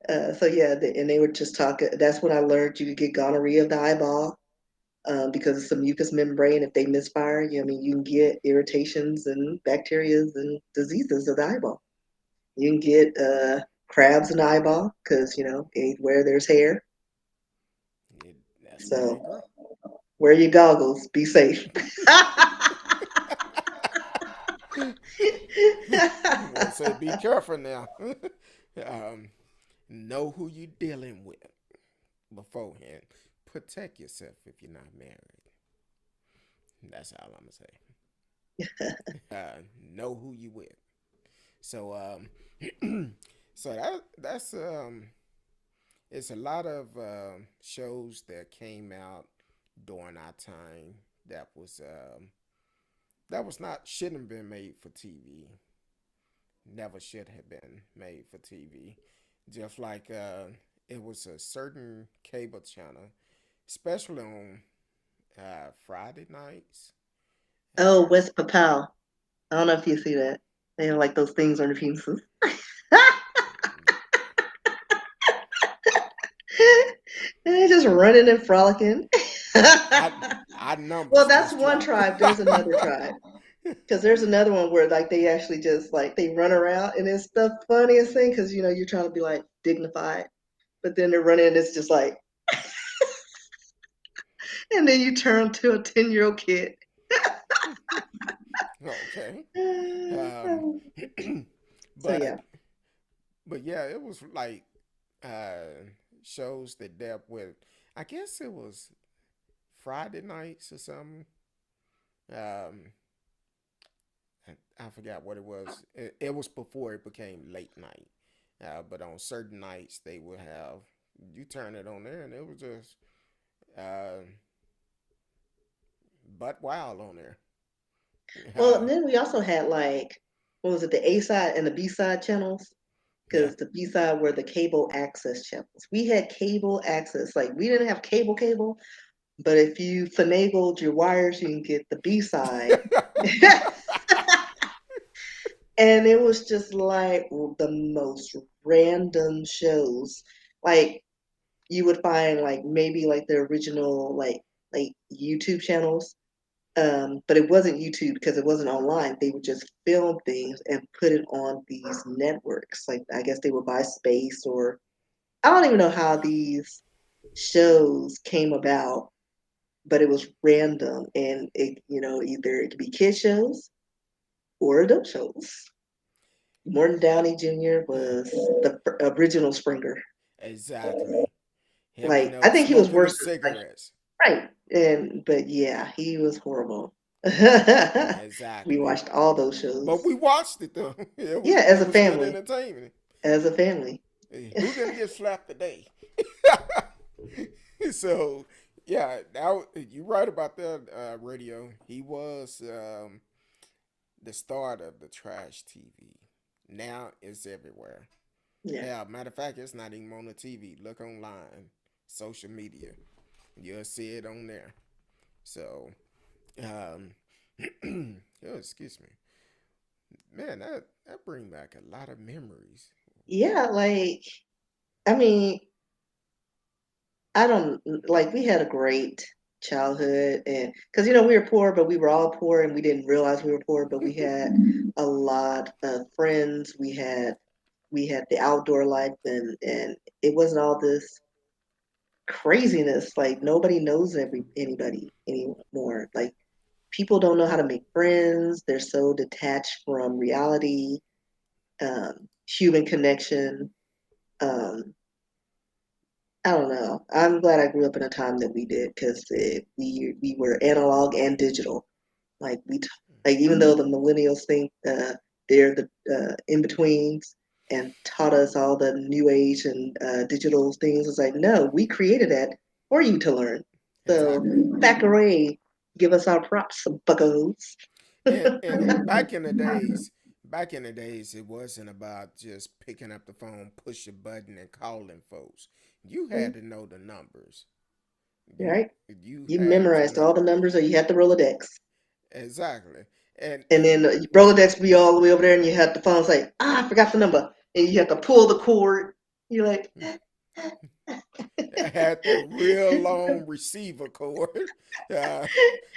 Speaker 3: so yeah, and they would just talk. That's when I learned you could get gonorrhea of the eyeball because of some mucous membrane. If they misfire, I mean, you can get irritations and bacterias and diseases of the eyeball. You can get crabs in the eyeball because where there's hair.
Speaker 2: That's where they
Speaker 3: So
Speaker 2: grow.
Speaker 3: wear your goggles. Be safe.
Speaker 2: Well, say be careful now. um, know who you're dealing with beforehand. Protect yourself if you're not married. That's all I'm gonna say. Know who you with. So so that's it's a lot of shows that came out during our time that was not shouldn't have been made for TV. Never should have been made for TV. Just like it was a certain cable channel, especially on Friday nights.
Speaker 3: Oh,
Speaker 2: Uh,
Speaker 3: West Papal. I don't know if you see that. They have like those things on their penises. They're just running and frolicking.
Speaker 2: I I
Speaker 3: Well,
Speaker 2: numbers
Speaker 3: that's
Speaker 2: just
Speaker 3: one
Speaker 2: dropped.
Speaker 3: tribe. There's another tribe. Because there's another one where like they actually just like they run around and it's the funniest thing because you're trying to be like dignified, but then they're running and it's just like, and then you turn to a 10-year-old kid.
Speaker 2: Okay. Um,
Speaker 3: So yeah.
Speaker 2: but but yeah, it was like uh, shows that dealt with. I guess it was Friday nights or something. Um, I forgot what it was. It was before it became late night. But on certain nights they would have you turn it on there and it was just uh, butt wild on there.
Speaker 3: Well,
Speaker 2: Uh,
Speaker 3: and then we also had like, what was it, the A side and the B side channels?
Speaker 2: yeah.
Speaker 3: Because the B side were the cable access channels. We had cable access. Like we didn't have cable, but if you finagled your wires, you can get the B side. And it was just like the most random shows. Like you would find like maybe like the original like YouTube channels But it wasn't YouTube because it wasn't online. They would just film things and put it on these networks. Like I guess they would buy space, or I don't even know how these shows came about, but it was random, and it either it could be kid shows or adult shows. Morton Downey Jr. was the original Springer.
Speaker 2: Exactly. Him in
Speaker 3: Like I
Speaker 2: those
Speaker 3: think he was
Speaker 2: smoking the
Speaker 3: worse. Like
Speaker 2: cigarettes.
Speaker 3: right, and but yeah, he was horrible. We
Speaker 2: Exactly.
Speaker 3: watched all those
Speaker 2: But
Speaker 3: shows.
Speaker 2: we watched it though. It was
Speaker 3: Yeah, as
Speaker 2: it
Speaker 3: a
Speaker 2: was good
Speaker 3: family,
Speaker 2: entertainment.
Speaker 3: as a family.
Speaker 2: Hey, who gonna get slapped today? So yeah, now you're right about that, radio. He was the start of the trash TV. Now it's everywhere.
Speaker 3: Yeah,
Speaker 2: Hell, matter of fact, it's not even on the TV. Look online, social media. You'll see it on there. So, um, oh, excuse me, man. That bring back a lot of memories.
Speaker 3: yeah. Like I mean, I don't like we had a great childhood, and because we were poor, but we were all poor, and we didn't realize we were poor. But we had a lot of friends. We had the outdoor life, and it wasn't all this craziness. Like nobody knows anybody anymore. Like people don't know how to make friends. They're so detached from reality, human connection. Um, I don't know. I'm glad I grew up in a time that we did because we were analog and digital. Like like even though the millennials think they're the in betweens and taught us all the new age and digital things, it's like no, we created that for you to learn. So
Speaker 2: Exactly.
Speaker 3: back away, give us our props, buckos.
Speaker 2: And back in the days, it wasn't about just picking up the phone, push a button, and calling folks. You had to know the numbers. You
Speaker 3: Right?
Speaker 2: you
Speaker 3: You
Speaker 2: had to
Speaker 3: memorized
Speaker 2: know
Speaker 3: all the numbers, or you had the Rolodex.
Speaker 2: exactly. And
Speaker 3: And then Rolodex be all the way over there, and you had the phone. It's like, I forgot the number, and you have to pull the cord. You're like,
Speaker 2: had that real long receiver cord uh,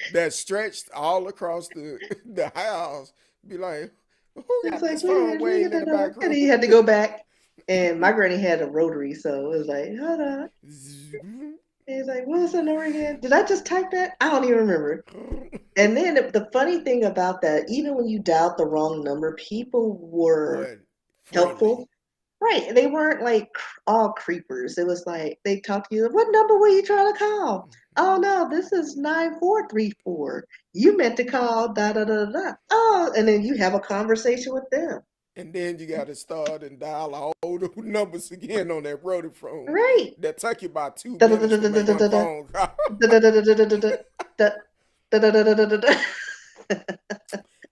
Speaker 2: that stretched all across the house. Be like, who
Speaker 3: it's
Speaker 2: got
Speaker 3: like,
Speaker 2: this
Speaker 3: wait a
Speaker 2: phone
Speaker 3: minute, let me get
Speaker 2: waiting in
Speaker 3: that
Speaker 2: the
Speaker 3: number.
Speaker 2: back
Speaker 3: And
Speaker 2: room?
Speaker 3: then you had to go back. And my granny had a rotary, so it was like, hold on. And he's like, what was the number again? Did I just type that? I don't even remember. And then the funny thing about that, even when you dialed the wrong number, people were
Speaker 2: What friendly?
Speaker 3: helpful. Right. They weren't like all creepers. It was like they talked to you. What number were you trying to call? Oh no, this is 9434. You meant to call da da da da. Oh, and then you have a conversation with them.
Speaker 2: And then you got to start and dial all the numbers again on that rotary phone.
Speaker 3: Right.
Speaker 2: That took you about two
Speaker 3: Da da da
Speaker 2: minutes
Speaker 3: da
Speaker 2: to
Speaker 3: da
Speaker 2: make
Speaker 3: da
Speaker 2: one
Speaker 3: da da
Speaker 2: phone call.
Speaker 3: da da da da da da da da da da da da da da.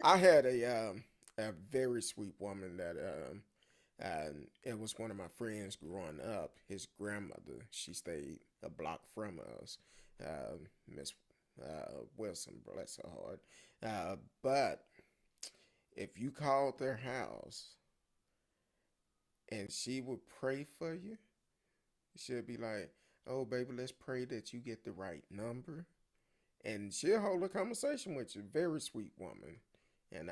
Speaker 2: I had a very sweet woman that it was one of my friends growing up. His grandmother, she stayed a block from us, Miss Wilson, bless her heart. But if you called their house and she would pray for you, she'll be like, "Oh, baby, let's pray that you get the right number." And she'll hold a conversation with you. Very sweet woman. And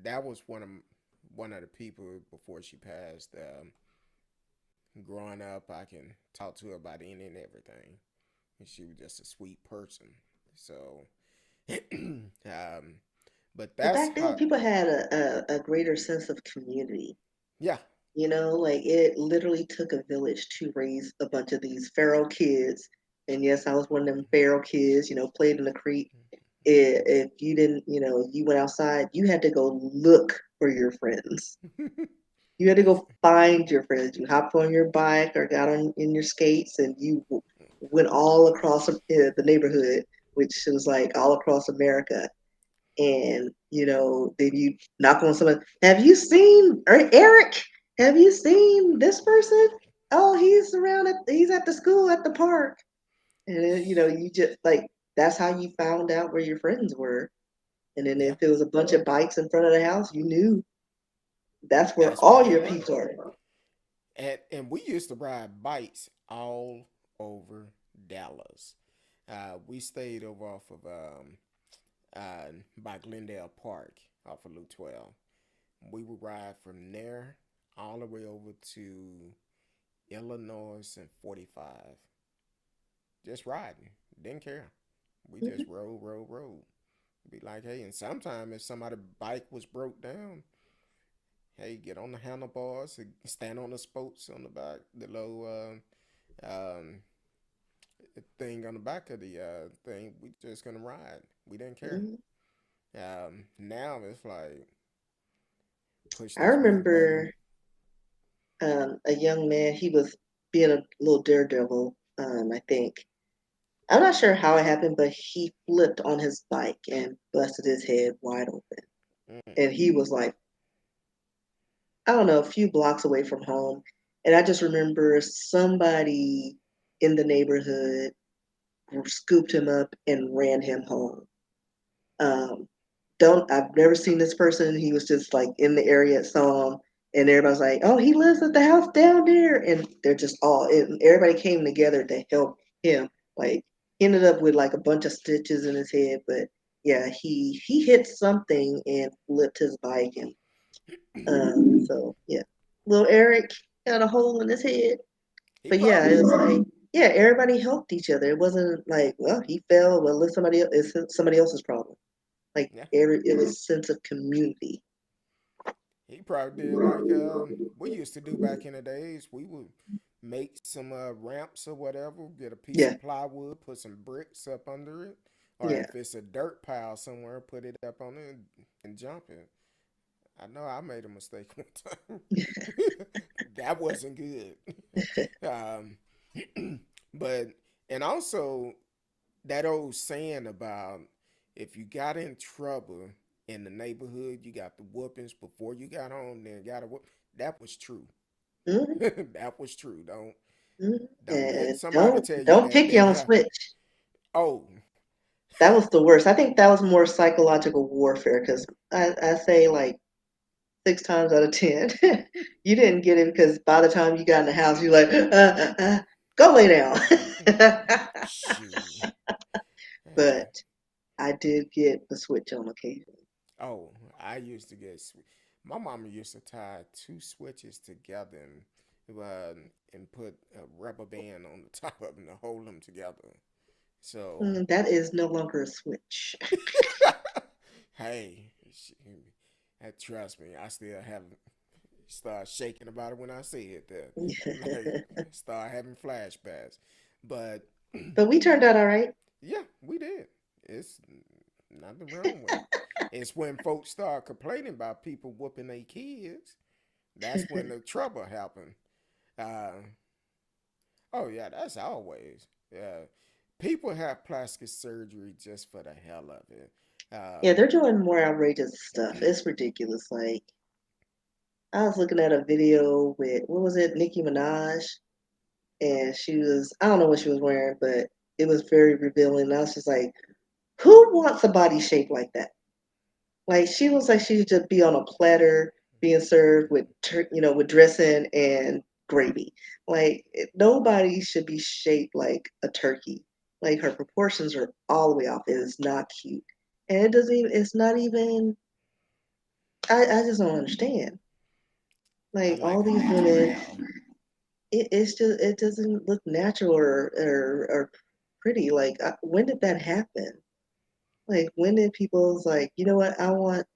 Speaker 2: that was one of the people before she passed. Growing up, I can talk to her about any and everything. And she was just a sweet person. So, um, but
Speaker 3: But
Speaker 2: that's
Speaker 3: back then,
Speaker 2: how.
Speaker 3: people had a greater sense of community.
Speaker 2: Yeah.
Speaker 3: Like it literally took a village to raise a bunch of these feral kids. And yes, I was one of them feral kids, played in the creek. If you didn't, you went outside, you had to go look for your friends. You had to
Speaker 2: That's
Speaker 3: go find your friends. You hopped on your bike or got on in your skates, and you went all across the neighborhood, which was like all across America. And then you knock on someone. Have you seen Eric? Have you seen this person? Oh, he's at the school at the park. And then, you just like that's how you found out where your friends were. And then
Speaker 2: yeah.
Speaker 3: if there was a bunch of bikes in front of the house, you knew that's where
Speaker 2: That's where
Speaker 3: all
Speaker 2: they
Speaker 3: your
Speaker 2: were.
Speaker 3: peeps are.
Speaker 2: And we used to ride bikes all over Dallas. We stayed over off of by Glendale Park off of Loop 12. We would ride from there all the way over to Illinois and 45. Just riding. Didn't care. We just
Speaker 3: Mhm.
Speaker 2: rode. Be like, hey, and sometimes if somebody's bike was broke down, hey, get on the handlebars, stand on the spokes on the back, the low um, thing on the back of the thing. We just gonna ride. We didn't care.
Speaker 3: Mhm.
Speaker 2: Now it's like push
Speaker 3: I
Speaker 2: this mute button.
Speaker 3: remember a young man. He was being a little daredevil. I think I'm not sure how it happened, but he flipped on his bike and busted his head wide open.
Speaker 2: Mm.
Speaker 3: And he was like, I don't know, a few blocks away from home. And I just remember somebody in the neighborhood scooped him up and ran him home. Um, don't I've never seen this person. He was just like in the area, saw him, and everybody's like, "Oh, he lives at the house down there," and they're just all. And everybody came together to help him. Like he ended up with like a bunch of stitches in his head, but yeah, he hit something and flipped his bike, and so yeah, little Eric got a hole in his head.
Speaker 2: He
Speaker 3: But yeah,
Speaker 2: probably
Speaker 3: it was
Speaker 2: did.
Speaker 3: like yeah, everybody helped each other. It wasn't like well he fell, well let somebody else. It's somebody else's problem. Like
Speaker 2: Yeah,
Speaker 3: it was a sense of community.
Speaker 2: he probably did like we used to do back in the days. We would make some ramps or whatever, get a piece
Speaker 3: Yeah,
Speaker 2: of plywood, put some bricks up under it, or
Speaker 3: yeah.
Speaker 2: if it's a dirt pile somewhere, put it up on it and jump it. I know I made a mistake one time. That wasn't good. um, but and also that old saying about if you got in trouble in the neighborhood, you got the whoopings before you got home, then got a whoop. That was true.
Speaker 3: Hmm.
Speaker 2: That was true.
Speaker 3: Hmm.
Speaker 2: Don't let
Speaker 3: And
Speaker 2: somebody tell you
Speaker 3: don't
Speaker 2: that
Speaker 3: pick your
Speaker 2: didn't
Speaker 3: own
Speaker 2: happen.
Speaker 3: switch.
Speaker 2: Oh,
Speaker 3: That was the worst. I think that was more psychological warfare because I say like 6 times out of 10, you didn't get it because by the time you got in the house, you're like, go lay down.
Speaker 2: shoot.
Speaker 3: But I did get the switch on occasion.
Speaker 2: Oh, I used to get. My mama used to tie two switches together and put a rubber band on the top of them to hold them together. So,
Speaker 3: That is no longer a switch.
Speaker 2: hey, trust me, I still haven't start shaking about it when I see it. That like start having flashbacks, but
Speaker 3: But we turned out all right.
Speaker 2: yeah, we did. It's nothing wrong with it. It's when folks start complaining about people whooping their kids. That's when the trouble happened. Uh, oh yeah, that's always. Yeah, people have plastic surgery just for the hell of it.
Speaker 3: Yeah, they're doing more outrageous stuff. It's ridiculous. Like I was looking at a video with what was it, Nicki Minaj, and she was I don't know what she was wearing, but it was very revealing. And I was just like, who wants a body shape like that? Like she looks like she should just be on a platter being served with with dressing and gravy. Like nobody should be shaped like a turkey. Like her proportions are all the way off. It is not cute, and it doesn't even. It's not even. I just don't understand.
Speaker 2: I
Speaker 3: Like all
Speaker 2: like a
Speaker 3: these
Speaker 2: natural
Speaker 3: women,
Speaker 2: gal.
Speaker 3: it's just it doesn't look natural or pretty. Like when did that happen? Like when did people's like you know what I want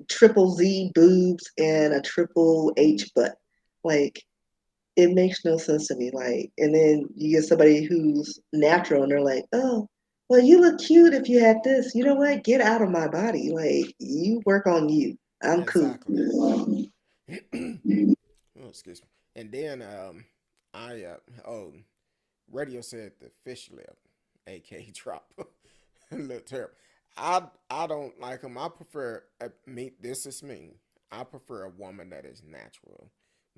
Speaker 3: triple Z boobs and a triple H butt? Like it makes no sense to me. Like and then you get somebody who's natural and they're like, oh. Well, you look cute if you had this. You know what? Get out of my body. Like, you work on you. I'm cool.
Speaker 2: Exactly. Oh, excuse me. And then I oh radio said the fish lip, aka drop. Look terrible. I don't like them. I prefer me. This is me. I prefer a woman that is natural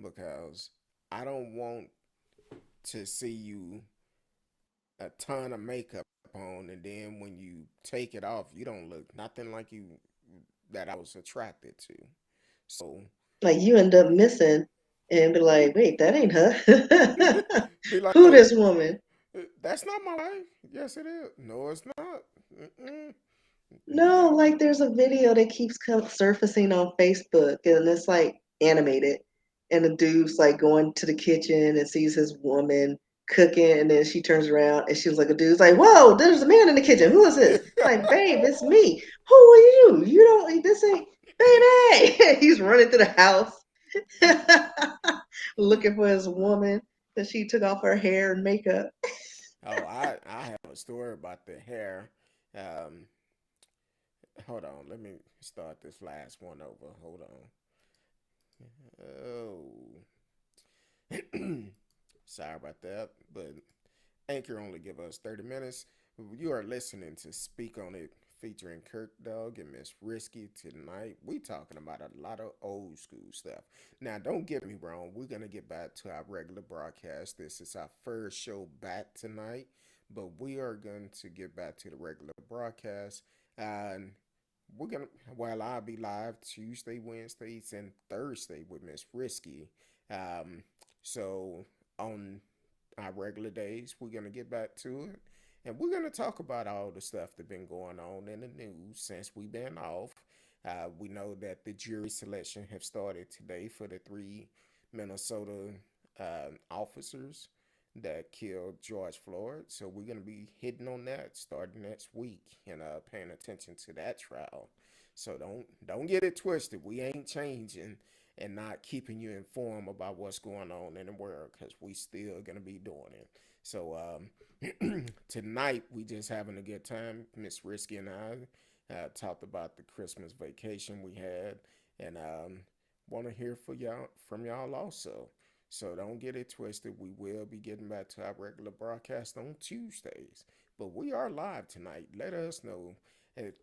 Speaker 2: because I don't want to see you a ton of makeup on, and then when you take it off, you don't look nothing like you that I was attracted to. So
Speaker 3: Like you end up missing and be like, wait, that ain't her.
Speaker 2: be like,
Speaker 3: Who this woman?
Speaker 2: That's not my life. Yes, it is. No, it's not. Mm-mm.
Speaker 3: No,
Speaker 2: No.
Speaker 3: like there's a video that keeps surfacing on Facebook and it's like animated. And the dude's like going to the kitchen and sees his woman cooking and then she turns around and she's like a dude's like, whoa, there's a man in the kitchen. Who is this? Like, babe, it's me. Who are you? You don't this ain't baby. He's running through the house looking for his woman because she took off her hair and makeup.
Speaker 2: Oh, I have a story about the hair. Um, hold on. Let me start this last one over. Hold on. Oh, sorry about that. But Anchor only give us 30 minutes. You are listening to Speak on It featuring Kirk Dog and Miss Risky tonight. We talking about a lot of old school stuff. Now, don't get me wrong. We're going to get back to our regular broadcast. This is our first show back tonight. But we are going to get back to the regular broadcast. And we're going to, well, I'll be live Tuesday, Wednesdays, and Thursday with Miss Risky. Um, so on our regular days. We're gonna get back to it, and we're gonna talk about all the stuff that's been going on in the news since we've been off. We know that the jury selection have started today for the three Minnesota officers that killed George Floyd. So we're gonna be hitting on that starting next week and paying attention to that trial. So don't get it twisted. We ain't changing and not keeping you informed about what's going on in the world because we still gonna be doing it. So tonight we just having a good time. Miss Risky and I talked about the Christmas vacation we had, and want to hear from y'all also. So don't get it twisted. We will be getting back to our regular broadcast on Tuesdays, but we are live tonight. Let us know.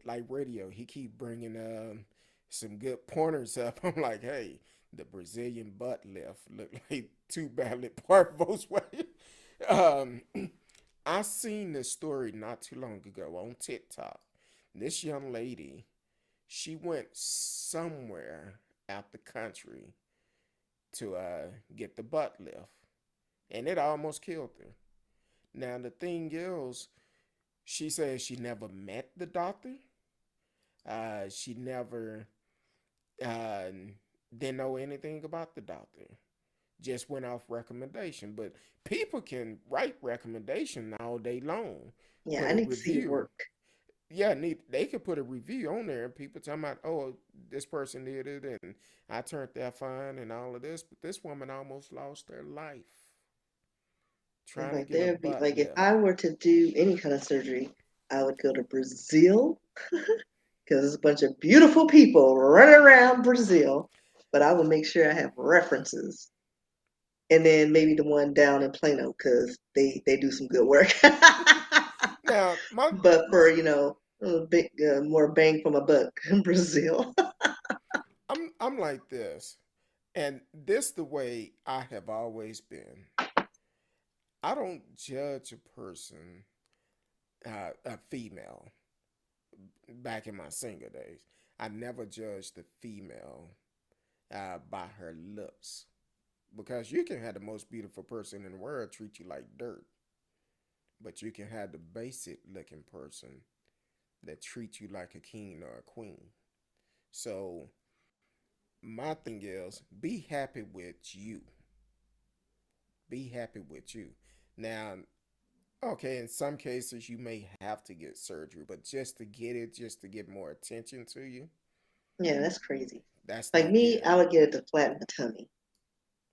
Speaker 2: Like radio, he keep bringing some good pointers up. I'm like, hey, the Brazilian butt lift look like two badly parked Volkswagen. Um, I seen this story not too long ago on TikTok. This young lady, she went somewhere out the country to get the butt lift, and it almost killed her. Now the thing is, she says she never met the doctor. She never uh, didn't know anything about the doctor. Just went off recommendation. But people can write recommendation all day long.
Speaker 3: Yeah,
Speaker 2: Put
Speaker 3: I
Speaker 2: a
Speaker 3: need to see
Speaker 2: review.
Speaker 3: work.
Speaker 2: Yeah, they could put a review on there and people talking about, oh, this person did it and I turned that fine and all of this. But this woman almost lost her life
Speaker 3: It's
Speaker 2: trying to
Speaker 3: like
Speaker 2: get a
Speaker 3: there'd be
Speaker 2: butt
Speaker 3: like if
Speaker 2: lift.
Speaker 3: I were to do any kind of surgery, I would go to Brazil because there's a bunch of beautiful people running around Brazil. But I will make sure I have references, and then maybe the one down in Plano because they do some good work.
Speaker 2: Now,
Speaker 3: But for a big more bang for my buck in Brazil.
Speaker 2: I'm like this, and this the way I have always been. I don't judge a person, a female, back in my single days. I never judged the female by her looks because you can have the most beautiful person in the world treat you like dirt, but you can have the basic looking person that treats you like a king or a queen. So my thing is, be happy with you. Be happy with you. Now, okay, in some cases you may have to get surgery, but just to get it, just to get more attention to you,
Speaker 3: Yeah, that's crazy.
Speaker 2: that's
Speaker 3: Like
Speaker 2: not
Speaker 3: me,
Speaker 2: good.
Speaker 3: I would get it to flatten my tummy.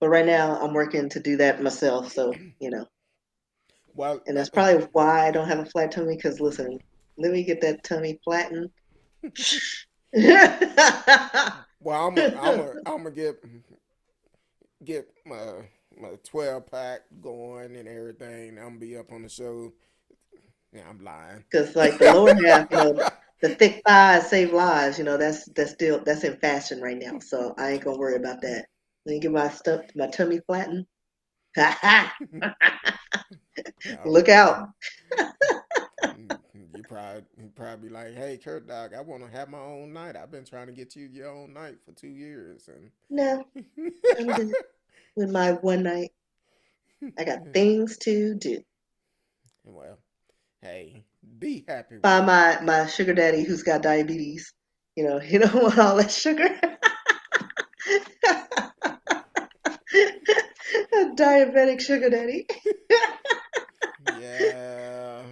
Speaker 3: But right now, I'm working to do that myself. So,
Speaker 2: Well,
Speaker 3: and that's probably why I don't have a flat tummy. Because listen, let me get that tummy flattened.
Speaker 2: well, I'm gonna get my 12 pack going and everything. I'm gonna be up on the show. Yeah, I'm lying.
Speaker 3: Because like the lower half, the thick thighs save lives. That's in fashion right now. So I ain't gonna worry about that. Let me get my tummy flattened. Ha ha! Look
Speaker 2: Okay.
Speaker 3: out!
Speaker 2: You probably be like, hey, Kurt Dog, I want to have my own night. I've been trying to get you your own night for 2 years,
Speaker 3: No,
Speaker 2: and
Speaker 3: I'm good with my one night. I got things to do.
Speaker 2: Well, hey, be happy
Speaker 3: By
Speaker 2: with.
Speaker 3: my sugar daddy who's got diabetes. He don't want all that sugar. A diabetic sugar daddy.
Speaker 2: Yeah,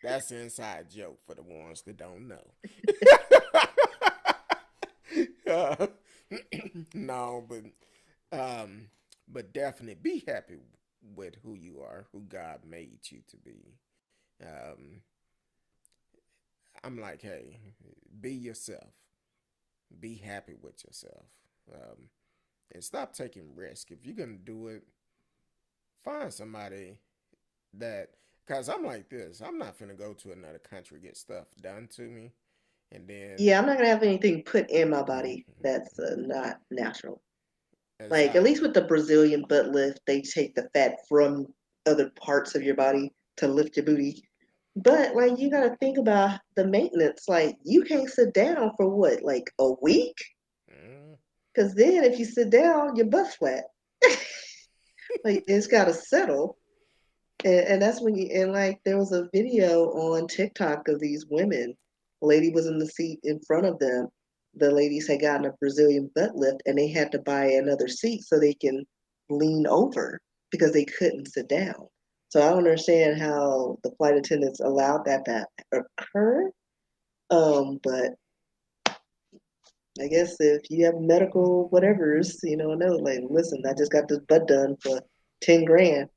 Speaker 2: that's an inside joke for the ones that don't know. Uh, no, but definitely be happy with who you are, who God made you to be. Um, I'm like, hey, be yourself. Be happy with yourself. Um, and stop taking risk. If you're gonna do it, find somebody that. Cause I'm like this. I'm not finna go to another country get stuff done to me, and then
Speaker 3: Yeah, I'm not gonna have anything put in my body that's not natural. Like at least
Speaker 2: exactly.
Speaker 3: with the Brazilian butt lift, they take the fat from other parts of your body to lift your booty. But like you gotta think about the maintenance. Like you can't sit down for what, like a week?
Speaker 2: Mm.
Speaker 3: Because then if you sit down, your butt's flat. Like it's gotta settle. And that's when and like there was a video on TikTok of these women. A lady was in the seat in front of them. The ladies had gotten a Brazilian butt lift and they had to buy another seat so they can lean over because they couldn't sit down. So I don't understand how the flight attendants allowed that to occur. But I guess if you have medical whatevers, no, like listen, I just got this butt done for 10 grand.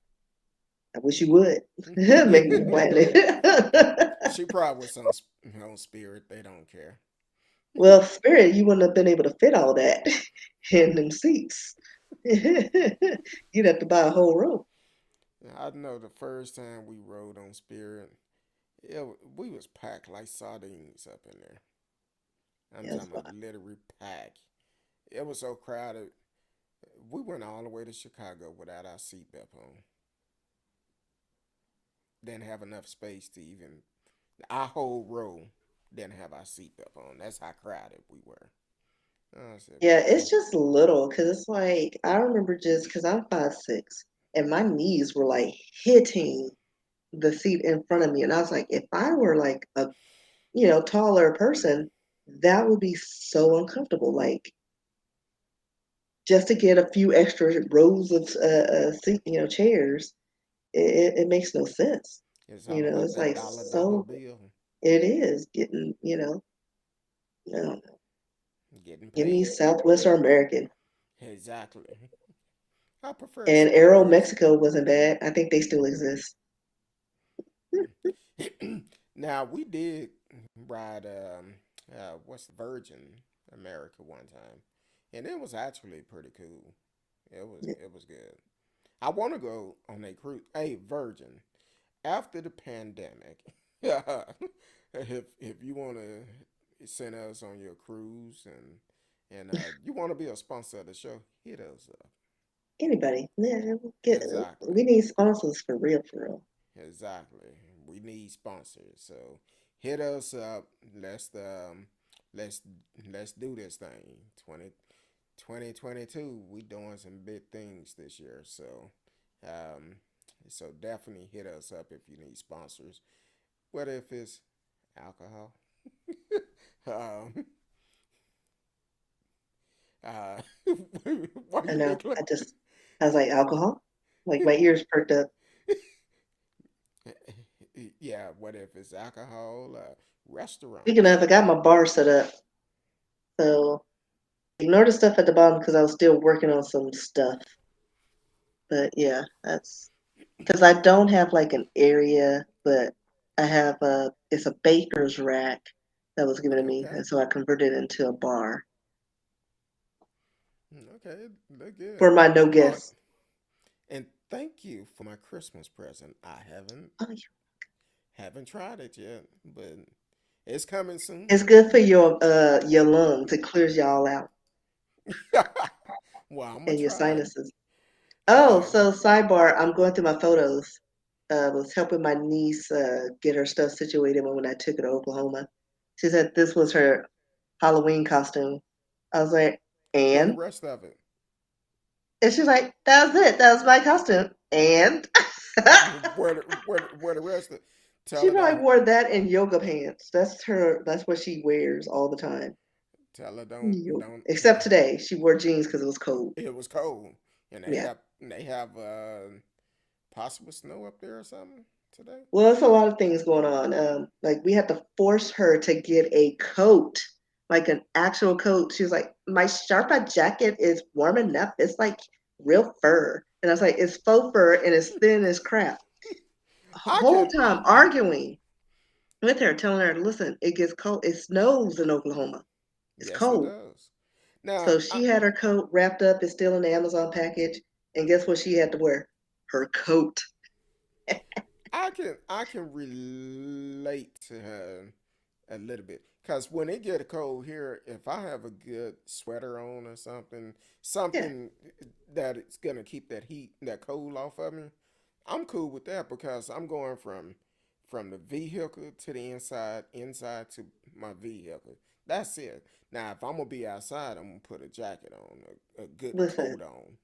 Speaker 3: I wish you would make me plan it.
Speaker 2: She probably was on spirit. They don't care.
Speaker 3: Well, Spirit, you wouldn't have been able to fit all that in them seats. You'd have to buy a whole row.
Speaker 2: I know the first time we rode on Spirit, we was packed like sardines up in there. I'm
Speaker 3: Yes,
Speaker 2: talking about literally packed. It was so crowded. We went all the way to Chicago without our seatbelt on. Didn't have enough space to even our whole row didn't have our seatbelt on. That's how crowded we were. I said,
Speaker 3: yeah,
Speaker 2: boy,
Speaker 3: it's just little because it's like I remember just because I'm 5'6" and my knees were like hitting the seat in front of me, and I was like, if I were like a taller person, that would be so uncomfortable. Like just to get a few extra rows of seat, chairs, it makes no sense.
Speaker 2: it's all about
Speaker 3: It's
Speaker 2: that
Speaker 3: like
Speaker 2: dollar
Speaker 3: so.
Speaker 2: bill.
Speaker 3: It is getting, I don't know.
Speaker 2: Getting
Speaker 3: Give me
Speaker 2: paid.
Speaker 3: Southwest or American.
Speaker 2: Exactly. I prefer
Speaker 3: And Aero
Speaker 2: Spirit.
Speaker 3: Mexico wasn't bad. I think they still exist.
Speaker 2: Now we did ride what's Virgin America one time, and it was actually pretty cool. It was good. I want to go on a cruise. Hey, Virgin, after the pandemic, if you want to send us on your cruise and you want to be a sponsor of the show, hit us up.
Speaker 3: Anybody? Yeah,
Speaker 2: Exactly.
Speaker 3: we need sponsors for real, for real.
Speaker 2: Exactly. We need sponsors. So hit us up. Let's let's do this thing. 2022. We doing some big things this year. Um so definitely hit us up if you need sponsors. Whether if it's alcohol. um uh why
Speaker 3: I
Speaker 2: you
Speaker 3: know.
Speaker 2: look like
Speaker 3: I was like, alcohol? Like my ears perked up.
Speaker 2: yeah, what if it's alcohol,
Speaker 3: Speaking
Speaker 2: restaurants.
Speaker 3: of, I got my bar set up. So ignore the stuff at the bottom because I was still working on some stuff. But yeah, that's because I don't have like an area, but I have it's a baker's rack that was given to me,
Speaker 2: Okay.
Speaker 3: and so I converted it into a bar
Speaker 2: Okay, look good.
Speaker 3: for my no
Speaker 2: Oh,
Speaker 3: guests.
Speaker 2: and thank you for my Christmas present. I
Speaker 3: Oh, yeah.
Speaker 2: haven't tried it yet, but it's coming soon.
Speaker 3: It's good for your lungs. It clears y'all out
Speaker 2: Well, I'm gonna
Speaker 3: and your
Speaker 2: try it.
Speaker 3: sinuses. Oh,
Speaker 2: Um,
Speaker 3: so sidebar, I'm going through my photos. Was helping my niece get her stuff situated when I took her to Oklahoma. She said this was her Halloween costume. I was like,
Speaker 2: where the
Speaker 3: and?
Speaker 2: rest of it?
Speaker 3: And she's like, that was it. That was my costume. And?
Speaker 2: Where the rest of tell
Speaker 3: She
Speaker 2: her
Speaker 3: probably
Speaker 2: don't
Speaker 3: wore that and yoga pants. That's her. That's what she wears all the time.
Speaker 2: tell her don't
Speaker 3: Except today, she wore jeans because it was cold.
Speaker 2: it was cold and
Speaker 3: Yeah.
Speaker 2: they have possible snow up there or something today.
Speaker 3: Well, it's a lot of things going on. Like we had to force her to get a coat, like an actual coat. She was like, "My Sharpa jacket is warm enough. It's like real fur." And I was like, "It's faux fur and it's thin as crap."
Speaker 2: I
Speaker 3: Whole
Speaker 2: can
Speaker 3: time arguing with her, telling her, "Listen, it gets cold. It snows in Oklahoma. It's
Speaker 2: yes it
Speaker 3: cold."
Speaker 2: does. Now
Speaker 3: So she had her coat wrapped up. It's still in the Amazon package. And guess what she had to wear? Her coat.
Speaker 2: I can relate to her a little bit because when it get cold here, if I have a good sweater on or something,
Speaker 3: Yeah.
Speaker 2: something that it's gonna keep that heat, that cold off of me, I'm cool with that because I'm going from the vehicle to the inside, inside to my vehicle. That's it. Now, if I'm gonna be outside, I'm gonna put a jacket on, a good
Speaker 3: Listen,
Speaker 2: coat on.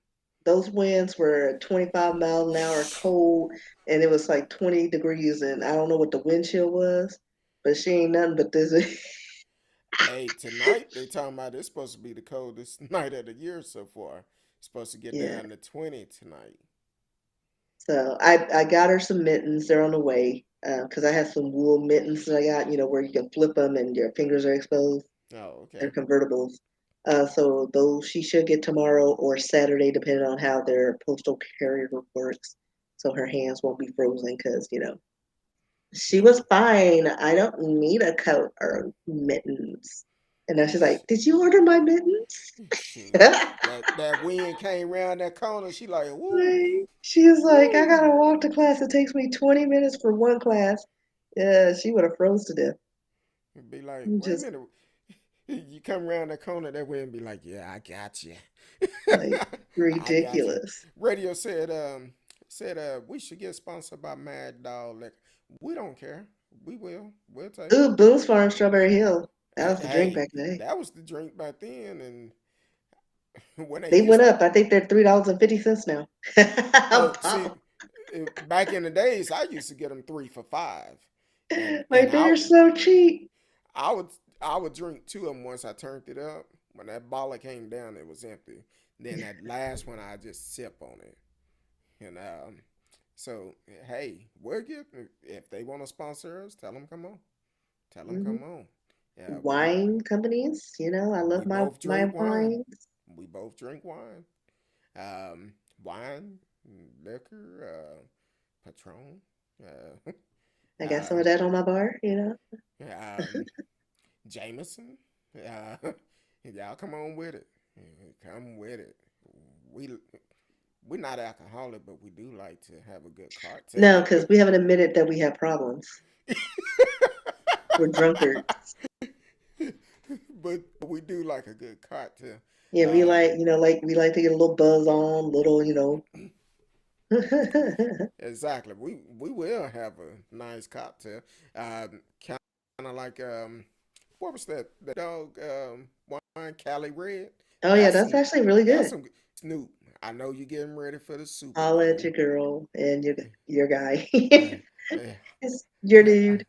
Speaker 3: those winds were 25 miles an hour cold, and it was like 20 degrees. And I don't know what the wind chill was, but she ain't nothing but this.
Speaker 2: Hey, tonight they talking about it's supposed to be the coldest night of the year so far. It's supposed to get
Speaker 3: Yeah.
Speaker 2: down to 20 tonight.
Speaker 3: So I got her some mittens. They're on the way because I have some wool mittens that I got, where you can flip them and your fingers are exposed.
Speaker 2: Oh,
Speaker 3: They're
Speaker 2: okay.
Speaker 3: convertibles. So those she should get tomorrow or Saturday, depending on how their postal carrier works. So her hands won't be frozen because, she
Speaker 2: Yeah.
Speaker 3: was fine. I don't need a coat or mittens. And now she's like, "Did you order my mittens?"
Speaker 2: Shoot. That wind came around that corner. She like, woo,
Speaker 3: Like, she was like, "I
Speaker 2: woo.
Speaker 3: gotta walk to class. It takes me 20 minutes for one class." Yeah, she would have froze to death.
Speaker 2: Be like, wait a
Speaker 3: Just
Speaker 2: minute. You come around that corner, that wind be like, yeah, I got you.
Speaker 3: like
Speaker 2: I got you.
Speaker 3: ridiculous.
Speaker 2: Radio said we should get sponsored by Mad Dog. Like, we don't care. We will. We'll take it.
Speaker 3: Ooh, Boone's Farm Strawberry Hill. That was the drink
Speaker 2: Hey,
Speaker 3: back in the day.
Speaker 2: that was the drink back then, and when they
Speaker 3: They went
Speaker 2: used
Speaker 3: up. I think they're $3.50 now. A
Speaker 2: oh see,
Speaker 3: bottle.
Speaker 2: back in the days, I used to get them 3 for $5, and
Speaker 3: Like they are so cheap.
Speaker 2: I would I would drink two of them once I turned it up. When that bottle came down, it was empty. Then that last one, I just sip on it, and so hey, we're good. If they want to sponsor us, tell them come on. Tell them
Speaker 3: Hmm.
Speaker 2: come on. Yeah,
Speaker 3: Wine companies, I love
Speaker 2: we both
Speaker 3: my
Speaker 2: drink wine.
Speaker 3: wines.
Speaker 2: We both drink wine. Wine, liquor, Patron,
Speaker 3: I got some
Speaker 2: uh,
Speaker 3: of that on my bar.
Speaker 2: um, Jameson. Uh, y'all come on with it. Come with it. We we're not alcoholic, but we do like to have a good cocktail.
Speaker 3: No, because we haven't admitted that we have problems. We're drunkards.
Speaker 2: But we do like a good cocktail.
Speaker 3: Yeah, we
Speaker 2: Um,
Speaker 3: like we like to get a little buzz on, little.
Speaker 2: exactly. We will have a nice cocktail. Kind of like what was that? The dog wine, Cali Red.
Speaker 3: Oh yeah,
Speaker 2: That's
Speaker 3: that's
Speaker 2: some.
Speaker 3: actually really
Speaker 2: That's
Speaker 3: good.
Speaker 2: some Snoop. I know you're getting ready for the Super
Speaker 3: Holla at
Speaker 2: Bowl.
Speaker 3: your girl and your guy.
Speaker 2: Uh, uh,
Speaker 3: It's your
Speaker 2: I,
Speaker 3: dude.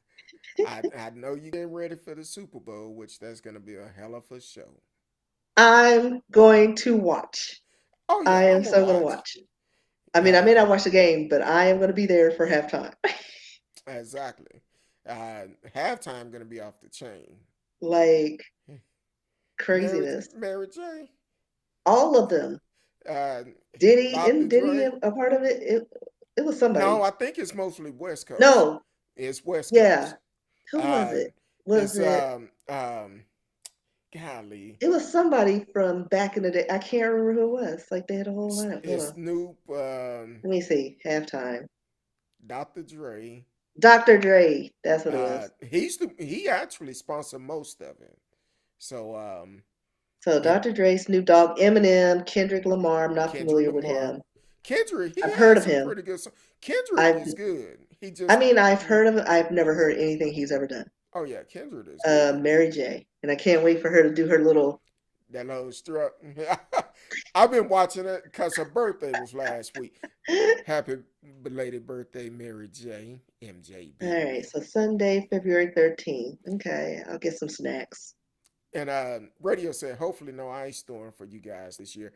Speaker 2: I know you're getting ready for the Super Bowl, which that's gonna be a hell of a show.
Speaker 3: I'm going to watch.
Speaker 2: Oh yeah,
Speaker 3: I am
Speaker 2: I'm gonna
Speaker 3: so gonna
Speaker 2: watch.
Speaker 3: watch. I mean, I may
Speaker 2: Uh,
Speaker 3: not watch the game, but I am gonna be there for halftime.
Speaker 2: exactly. Halftime gonna be off the chain.
Speaker 3: Like
Speaker 2: Mary
Speaker 3: craziness.
Speaker 2: Mary J.
Speaker 3: All of them.
Speaker 2: Uh,
Speaker 3: Diddy,
Speaker 2: Dr.
Speaker 3: isn't Diddy
Speaker 2: Dre.
Speaker 3: a part of it? It was
Speaker 2: No,
Speaker 3: somebody.
Speaker 2: I think it's mostly West Coast.
Speaker 3: No,
Speaker 2: It's West
Speaker 3: yeah.
Speaker 2: Coast.
Speaker 3: Who was
Speaker 2: Uh,
Speaker 3: it? Was
Speaker 2: it's
Speaker 3: it?
Speaker 2: golly.
Speaker 3: It was somebody from back in the day. I can't remember who it was. Like they had a whole lineup. Hold
Speaker 2: It's
Speaker 3: on.
Speaker 2: Snoop,
Speaker 3: Let me see. Halftime.
Speaker 2: Dr. Dre.
Speaker 3: Dr. Dre. That's what it was.
Speaker 2: He actually sponsored most of it. So
Speaker 3: So
Speaker 2: and
Speaker 3: Dr. Dre, Snoop Dogg, Eminem, Kendrick Lamar. I'm not
Speaker 2: Kendrick
Speaker 3: familiar with
Speaker 2: Lamar.
Speaker 3: him.
Speaker 2: Kendrick, he
Speaker 3: I've heard
Speaker 2: has
Speaker 3: of
Speaker 2: some
Speaker 3: him.
Speaker 2: pretty good songs. Kendrick
Speaker 3: I've
Speaker 2: is good. He
Speaker 3: I
Speaker 2: just
Speaker 3: mean I've heard of him. I've never heard anything he's ever done.
Speaker 2: oh yeah, Kendrick is good.
Speaker 3: Mary J. And I can't wait for her to do her little
Speaker 2: That little strut. I've been watching it because her birthday was last week. Happy belated birthday, Mary J.
Speaker 3: All
Speaker 2: MJB.
Speaker 3: right, so Sunday, February 13th. Okay, I'll get some snacks.
Speaker 2: And radio said, hopefully no ice storm for you guys this year.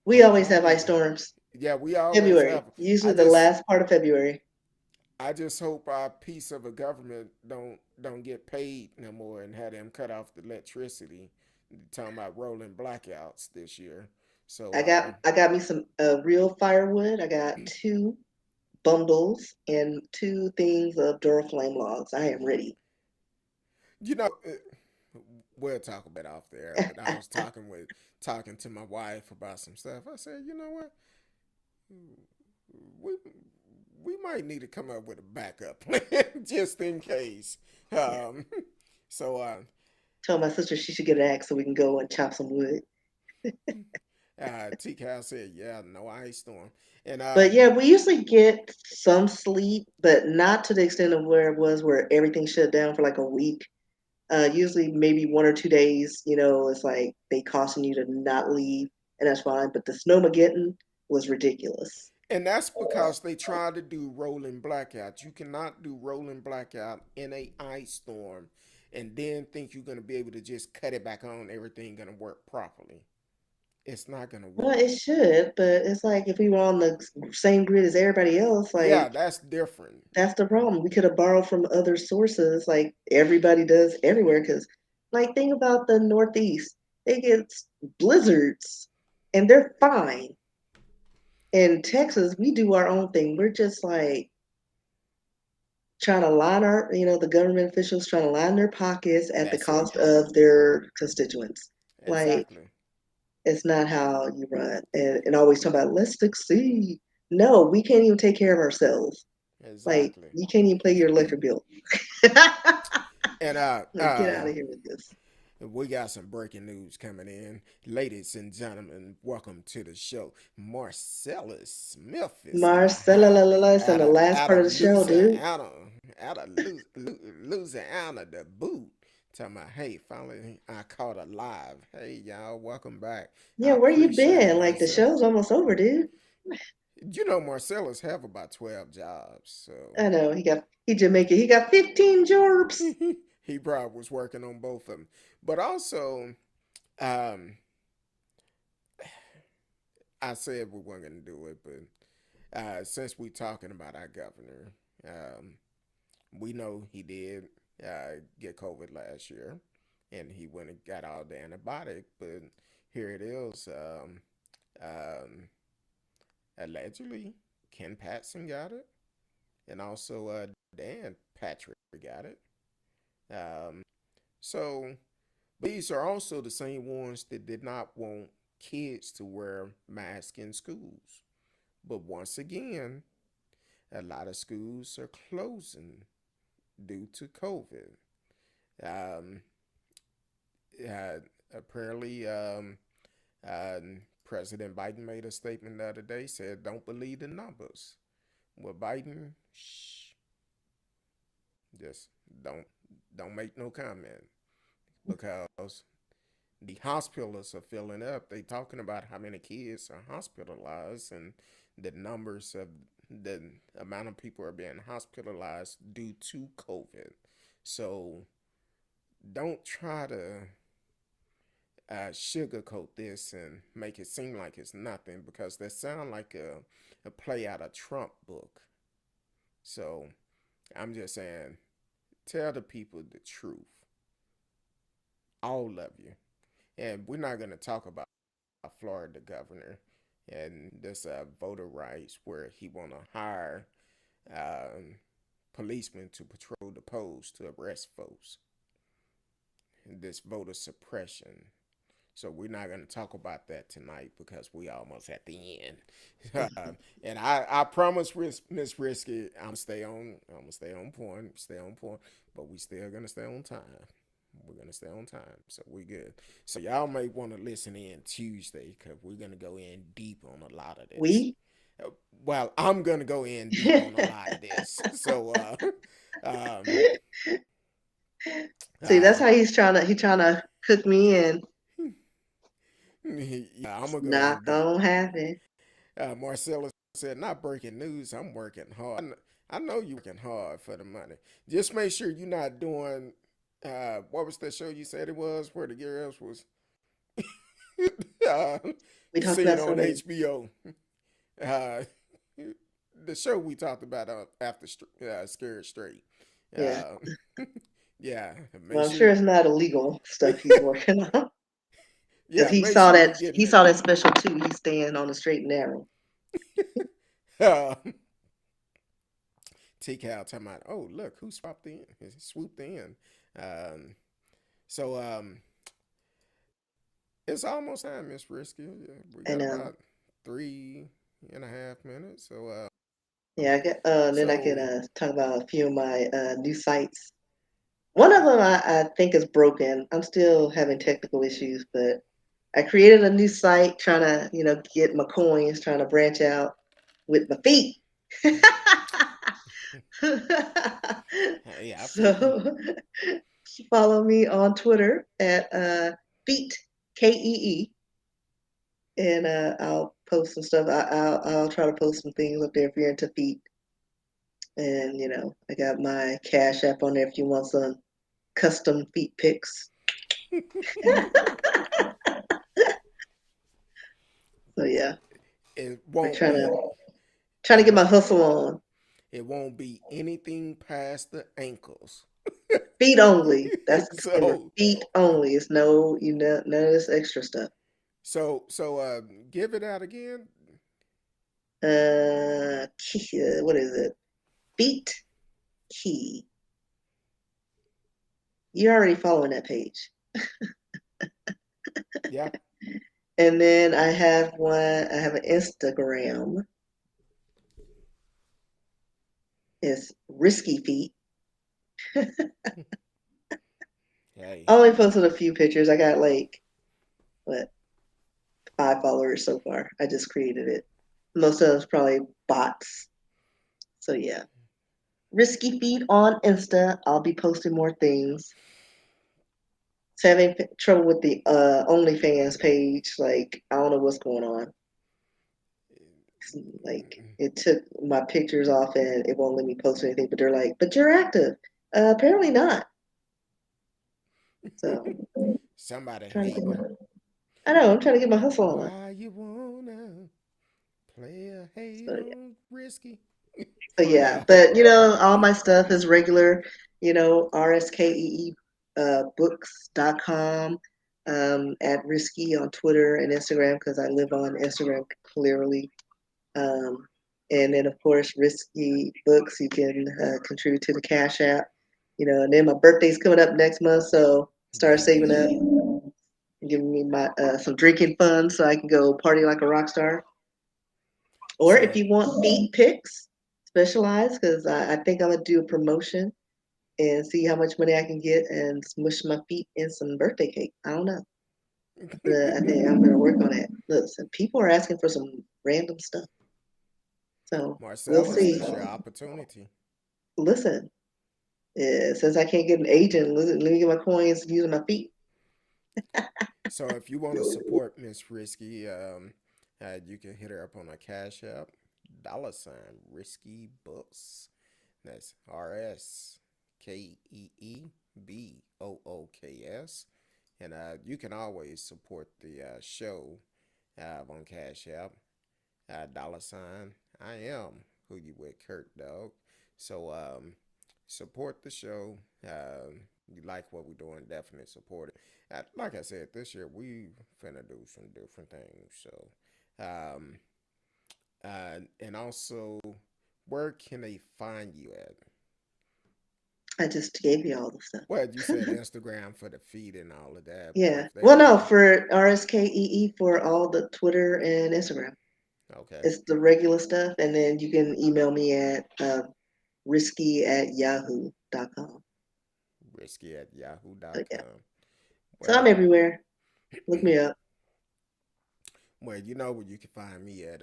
Speaker 3: We
Speaker 2: Oh
Speaker 3: always
Speaker 2: my
Speaker 3: have ice
Speaker 2: goodness.
Speaker 3: storms.
Speaker 2: Yeah, we always
Speaker 3: February,
Speaker 2: have them.
Speaker 3: usually
Speaker 2: I
Speaker 3: the
Speaker 2: just
Speaker 3: last part of February.
Speaker 2: I just hope our piece of a government don't get paid no more and have them cut off the electricity. Talking about rolling blackouts this year. So
Speaker 3: I got me some real firewood. I got two bundles and two things of Duraflame logs. I am ready.
Speaker 2: you know, we'll talk about it off there. But I was talking to my wife about some stuff. I said, you know what, we we might need to come up with a backup plan just in case.
Speaker 3: Yeah.
Speaker 2: Um, so
Speaker 3: Told my sister she should get an axe so we can go and chop some wood.
Speaker 2: T Cal said, yeah, no ice storm. And
Speaker 3: But yeah, we usually get some sleep, but not to the extent of where it was where everything shut down for like a week. Usually maybe 1 or 2 days, it's like they caution you to not leave, and that's fine. But the snowmageddon was ridiculous.
Speaker 2: that's because they tried to do rolling blackouts. You cannot do rolling blackout in a ice storm and then think you're gonna be able to just cut it back on, everything gonna work properly. It's not gonna
Speaker 3: Well,
Speaker 2: work.
Speaker 3: it should, but it's like if we were on the same grid as everybody else,
Speaker 2: Yeah,
Speaker 3: like
Speaker 2: that's different.
Speaker 3: that's the problem. We could have borrowed from other sources, like everybody does everywhere. Because, like, think about the Northeast; they get blizzards, and they're fine. In Texas, we do our own thing. We're just like trying to line the government officials trying to line their pockets at the
Speaker 2: That's it.
Speaker 3: cost of their constituents. Like,
Speaker 2: Exactly.
Speaker 3: it's not how you run. And always talking about let's succeed. No, we can't even take care of ourselves. Like,
Speaker 2: Exactly.
Speaker 3: you can't even pay your electric bill.
Speaker 2: And
Speaker 3: Like, get out of here with this.
Speaker 2: we got some breaking news coming in. Ladies and gentlemen, welcome to the show. Marcellus Smith is in the
Speaker 3: Marcella
Speaker 2: house
Speaker 3: la la la is in the last
Speaker 2: out
Speaker 3: part
Speaker 2: of
Speaker 3: of the show, dude.
Speaker 2: Louisiana, Louisiana, the boot. Talking about, hey, finally I caught a live. Hey, y'all, welcome back.
Speaker 3: Yeah,
Speaker 2: I
Speaker 3: where you
Speaker 2: appreciate it,
Speaker 3: been? Like, the
Speaker 2: Marcellus.
Speaker 3: show's almost over, dude.
Speaker 2: You know, Marcellus have about 12 jobs, so
Speaker 3: I know he Jamaican. He got 15 jobs.
Speaker 2: he probably was working on both of them. But also, um, I said we weren't going to do it, but since we're talking about our governor, um, we know he did get COVID last year, and he went and got all the antibiotic. But here it is. Um, Allegedly, Ken Patson got it, and also Dan Patrick got it. Um, so these are also the same ones that did not want kids to wear masks in schools. But once again, a lot of schools are closing due to COVID. Um, uh, apparently, uh, President Biden made a statement the other day, said, don't believe the numbers. Well, Biden, shh, just don't don't make no comment because the hospitals are filling up. They talking about how many kids are hospitalized and the numbers of the amount of people are being hospitalized due to COVID. So don't try to sugarcoat this and make it seem like it's nothing because that sounds like a play out of Trump book. So I'm just saying, tell the people the truth, all of you. And we're not going to talk about Florida governor and this voter rights where he want to hire policemen to patrol the polls to arrest folks. And this voter suppression. So we're not going to talk about that tonight because we almost at the end. And I promise Miss Risky, I'm gonna stay on point, stay on point, but we still gonna stay on time. We're gonna stay on time, so we good. So y'all may want to listen in Tuesday because we're gonna go in deep on a lot of this.
Speaker 3: We
Speaker 2: Well, I'm gonna go in deep on a lot of this. So um
Speaker 3: see, that's
Speaker 2: uh
Speaker 3: how he's trying to cook me in.
Speaker 2: Yeah, I'm gonna go ahead
Speaker 3: Not
Speaker 2: and get.
Speaker 3: gonna happen.
Speaker 2: Marcella said, "Not breaking news. I'm working hard. I know you working hard for the money. Just make sure you're not doing. What was that show you said it was? Where the girls was uh,
Speaker 3: We talked
Speaker 2: seeing
Speaker 3: about so
Speaker 2: on
Speaker 3: many.
Speaker 2: HBO. Uh, the show we talked about after Scared Straight.
Speaker 3: Yeah.
Speaker 2: Uh, yeah, make
Speaker 3: Well, I'm
Speaker 2: sure.
Speaker 3: sure it's not illegal stuff he's working on. Because
Speaker 2: Yeah, make sure you
Speaker 3: he
Speaker 2: getting
Speaker 3: saw
Speaker 2: it.
Speaker 3: that special too. He's staying on the straight and narrow.
Speaker 2: Uh, T Cal talking about, oh look who swooped in. He swooped in. Um, so it's almost time, Miss Risky. Yeah, we got
Speaker 3: And
Speaker 2: about 3.5 minutes.
Speaker 3: yeah, then I can
Speaker 2: So
Speaker 3: talk about a few of my new sites. One of them I think is broken. I'm still having technical issues, but I created a new site trying to, get my coins, trying to branch out with my feet.
Speaker 2: yeah, I feel you.
Speaker 3: So follow me on Twitter at feet KEE, and I'll post some stuff. I'll try to post some things up there if you're into feet. And I got my Cash App on there if you want some custom feet pics. So yeah,
Speaker 2: It
Speaker 3: we're
Speaker 2: won't
Speaker 3: trying
Speaker 2: be.
Speaker 3: to
Speaker 2: It
Speaker 3: get my
Speaker 2: won't.
Speaker 3: hustle on.
Speaker 2: It won't be anything past the ankles.
Speaker 3: Feet only. That's the disclaimer.
Speaker 2: so
Speaker 3: Feet only. It's no, none of this extra stuff.
Speaker 2: so give it out again.
Speaker 3: What is it? Feet key. You're already following that page.
Speaker 2: Yeah.
Speaker 3: And then I have one. I have an Instagram. It's Risky Feet. I
Speaker 2: Hey.
Speaker 3: only posted a few pictures. I got like what 5 followers so far. I just created it. Most of them's probably bots. So yeah, Risky Feet on Insta. I'll be posting more things. Having trouble with the OnlyFans page. Like I don't know what's going on. Like it took my pictures off and it won't let me post anything. But they're like, but you're active. Apparently not. So
Speaker 2: Somebody
Speaker 3: trying to get
Speaker 2: hating.
Speaker 3: I know I'm trying to get my hustle on.
Speaker 2: Why you wanna play a hate
Speaker 3: So yeah.
Speaker 2: on risky?
Speaker 3: So yeah,
Speaker 2: Uh,
Speaker 3: but all my stuff is regular. RSKEE books.com, at Risky on Twitter and Instagram because I live on Instagram clearly. Um, and then, of course, Risky Books, you can contribute to the Cash App. And then my birthday's coming up next month, so start saving up,
Speaker 2: yeah.
Speaker 3: giving me my some drinking funds so I can go party like a rock star. Or if
Speaker 2: So
Speaker 3: you want feet pics, specialized, because I think I'm going to do a promotion and see how much money I can get and smush my feet in some birthday cake. I don't know. But I think I'm going to work on it. Listen, people are asking for some random stuff. So we'll
Speaker 2: Marcellus,
Speaker 3: see.
Speaker 2: this your opportunity.
Speaker 3: Listen, since I can't get an agent, listen, let me get my coins using my feet.
Speaker 2: So if you want to support Miss Risky, you can hit her up on a Cash App, $Risky Books. That's RSKEEBOOKS. And you can always support the show on Cash App, $. I am who you with, Kurt Dog. So support the show. You like what we're doing, definitely support it. Like I said, this year we finna do some different things. So, um, and also, where can they find you at?
Speaker 3: I just gave you all the stuff.
Speaker 2: Well, you said Instagram for the feed and all of that, but
Speaker 3: Yeah.
Speaker 2: if they
Speaker 3: Well,
Speaker 2: want
Speaker 3: no,
Speaker 2: to,
Speaker 3: for RSKEE for all the Twitter and Instagram.
Speaker 2: okay,
Speaker 3: It's the regular stuff. And then you can email me at risky@yahoo.com.
Speaker 2: risky at
Speaker 3: So yeah.
Speaker 2: yahoo.com.
Speaker 3: So I'm
Speaker 2: Well,
Speaker 3: everywhere. Look me up.
Speaker 2: well, you know where you can find me at.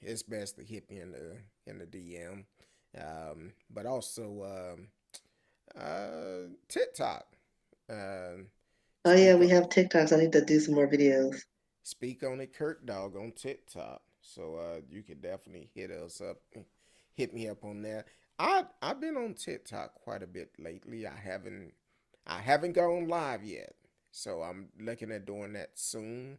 Speaker 2: It's best to hit me in the DM, but also TikTok.
Speaker 3: Oh yeah,
Speaker 2: Speak
Speaker 3: we
Speaker 2: on
Speaker 3: have TikToks. I need to do some more videos.
Speaker 2: Speak on it, Kurt Dog on TikTok. So you can definitely hit us up, hit me up on that. I've been on TikTok quite a bit lately. I haven't gone live yet, so I'm looking at doing that soon.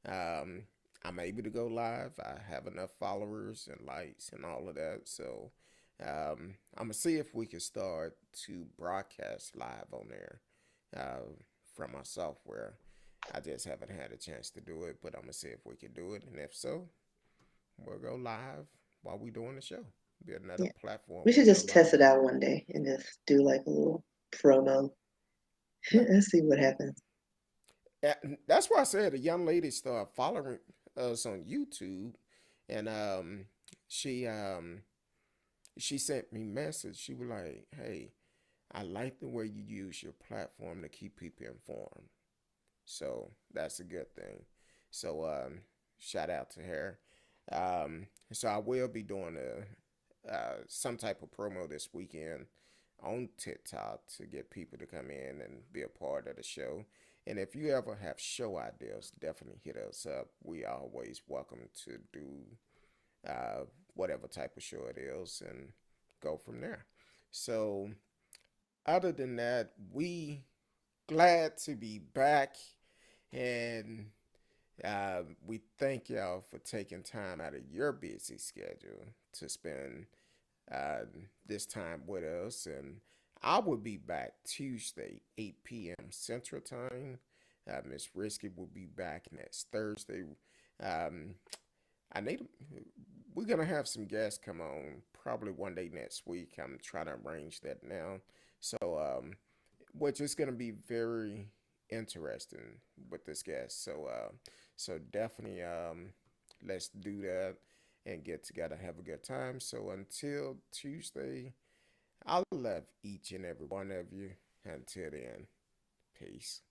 Speaker 2: Um, I'm able to go live. I have enough followers and likes and all of that. So I'm gonna see if we can start to broadcast live on there from my software. I just haven't had a chance to do it, but I'm gonna see if we can do it, and if so, we'll go live while we doing the show. Be another
Speaker 3: Yeah,
Speaker 2: platform
Speaker 3: we
Speaker 2: we
Speaker 3: should
Speaker 2: go
Speaker 3: just test
Speaker 2: live
Speaker 3: it
Speaker 2: on.
Speaker 3: out one day and just do like a little promo
Speaker 2: Yeah,
Speaker 3: and see what happens.
Speaker 2: that's why I said a young lady started following us on YouTube, and she um, she sent me a message. She was like, "Hey, I like the way you use your platform to keep people informed." So that's a good thing. So shout out to her. So I will be doing some type of promo this weekend on TikTok to get people to come in and be a part of the show. And if you ever have show ideas, definitely hit us up. We are always welcome to do uh, whatever type of show it is and go from there. So other than that, we glad to be back, and we thank y'all for taking time out of your busy schedule to spend uh, this time with us. And I will be back Tuesday, 8 p.m. Central Time. Miss Risky will be back next Thursday. Um, I need. We're gonna have some guests come on probably one day next week. I'm trying to arrange that now. So, which is gonna be very interesting with this guest. So definitely, let's do that and get together, have a good time. So until Tuesday, I love each and every one of you. Until then, peace.